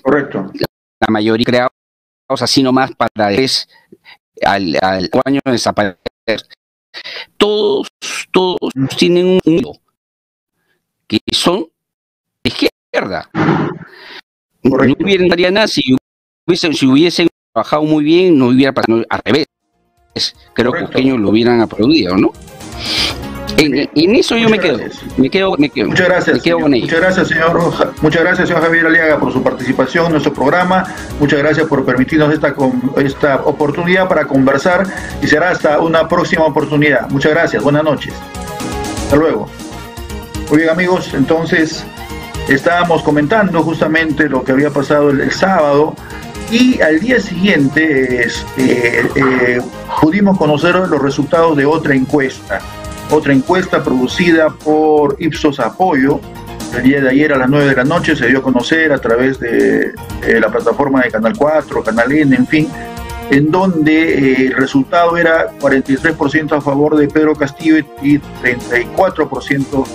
correcto, la mayoría creados así nomás para después al año desaparecer. Todos tienen un hilo que son de izquierda. Correcto. No hubiera nada si hubiesen trabajado muy bien, no hubiera pasado al revés. Creo que Cusqueños lo hubieran aplaudido, ¿no? En eso yo me quedo. Muchas gracias. Muchas gracias, señor Javier Aliaga, por su participación en nuestro programa. Muchas gracias por permitirnos esta oportunidad para conversar, y será hasta una próxima oportunidad. Muchas gracias. Buenas noches. Hasta luego. Muy bien, amigos, entonces estábamos comentando justamente lo que había pasado el sábado, y al día siguiente pudimos conocer los resultados de otra encuesta producida por Ipsos Apoyo. El día de ayer a las 9 de la noche se dio a conocer a través de la plataforma de Canal 4, Canal N, en fin, en donde el resultado era 43% a favor de Pedro Castillo y 34%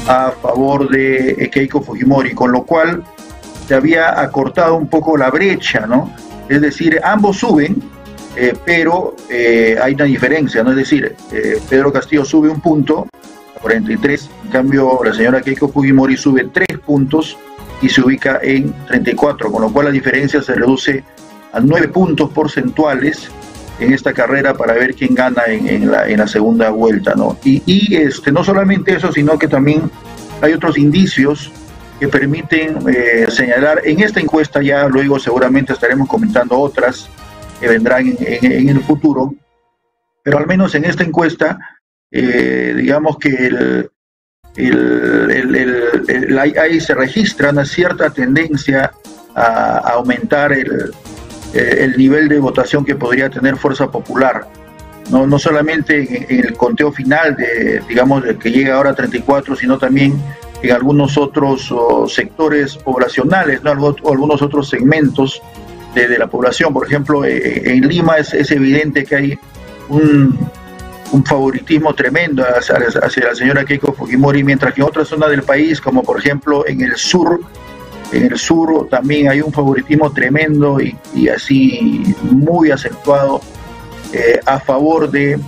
a favor de Keiko Fujimori, con lo cual se había acortado un poco la brecha, ¿no? Es decir, ambos suben, pero hay una diferencia, ¿no? Es decir, Pedro Castillo sube un punto, a 43, en cambio la señora Keiko Fujimori sube 3 puntos y se ubica en 34, con lo cual la diferencia se reduce a 9 puntos porcentuales en esta carrera para ver quién gana en la segunda vuelta, ¿no? Y no solamente eso, sino que también hay otros indicios que permiten señalar en esta encuesta. Ya luego seguramente estaremos comentando otras que vendrán en el futuro, pero al menos en esta encuesta, digamos que ahí se registra una cierta tendencia a aumentar el nivel de votación que podría tener Fuerza Popular, no solamente en el conteo final digamos, que llega ahora a 34, sino también en algunos otros sectores poblacionales, ¿no? Algunos otros segmentos de la población. Por ejemplo, en Lima es evidente que hay un favoritismo tremendo hacia la señora Keiko Fujimori, mientras que en otras zonas del país, como por ejemplo en el sur también hay un favoritismo tremendo y así muy acentuado a favor de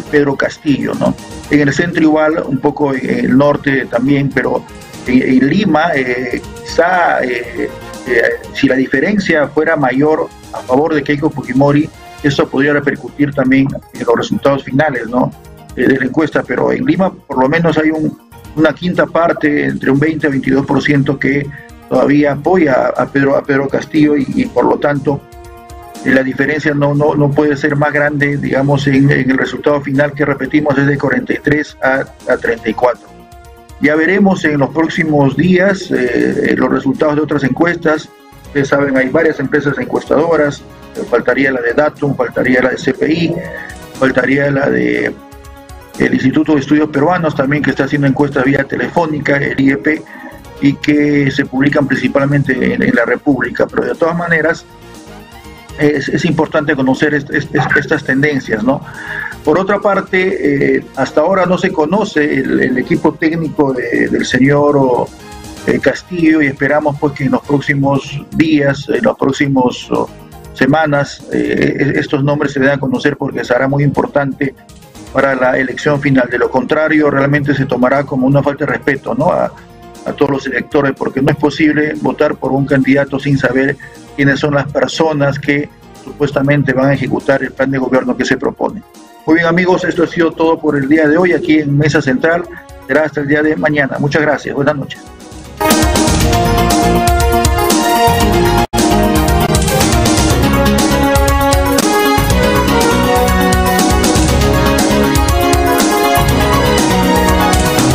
Pedro Castillo, ¿no? En el centro igual, un poco en el norte también, pero en Lima quizá si la diferencia fuera mayor a favor de Keiko Fujimori, eso podría repercutir también en los resultados finales, ¿no? De la encuesta, pero en Lima por lo menos hay una quinta parte, entre un 20 a 22% que todavía apoya a Pedro Castillo y por lo tanto la diferencia no puede ser más grande, digamos, en el resultado final, que repetimos es de 43 a 34. Ya veremos en los próximos días los resultados de otras encuestas. Ustedes saben, hay varias empresas encuestadoras, faltaría la de Datum, faltaría la de CPI, faltaría la de el Instituto de Estudios Peruanos también, que está haciendo encuestas vía telefónica, el IEP, y que se publican principalmente en la República. Pero de todas maneras es importante conocer estas tendencias, ¿no? Por otra parte, hasta ahora no se conoce el equipo técnico del señor Castillo, y esperamos pues que en los próximos días, en los próximos semanas, estos nombres se den a conocer, porque será muy importante para la elección final. De lo contrario, realmente se tomará como una falta de respeto, ¿no? a todos los electores, porque no es posible votar por un candidato sin saber quiénes son las personas que supuestamente van a ejecutar el plan de gobierno que se propone. Muy bien, amigos, esto ha sido todo por el día de hoy aquí en Mesa Central. Será hasta el día de mañana. Muchas gracias. Buenas noches.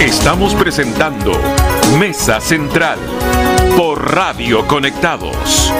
Estamos presentando Mesa Central por Radio Conectados.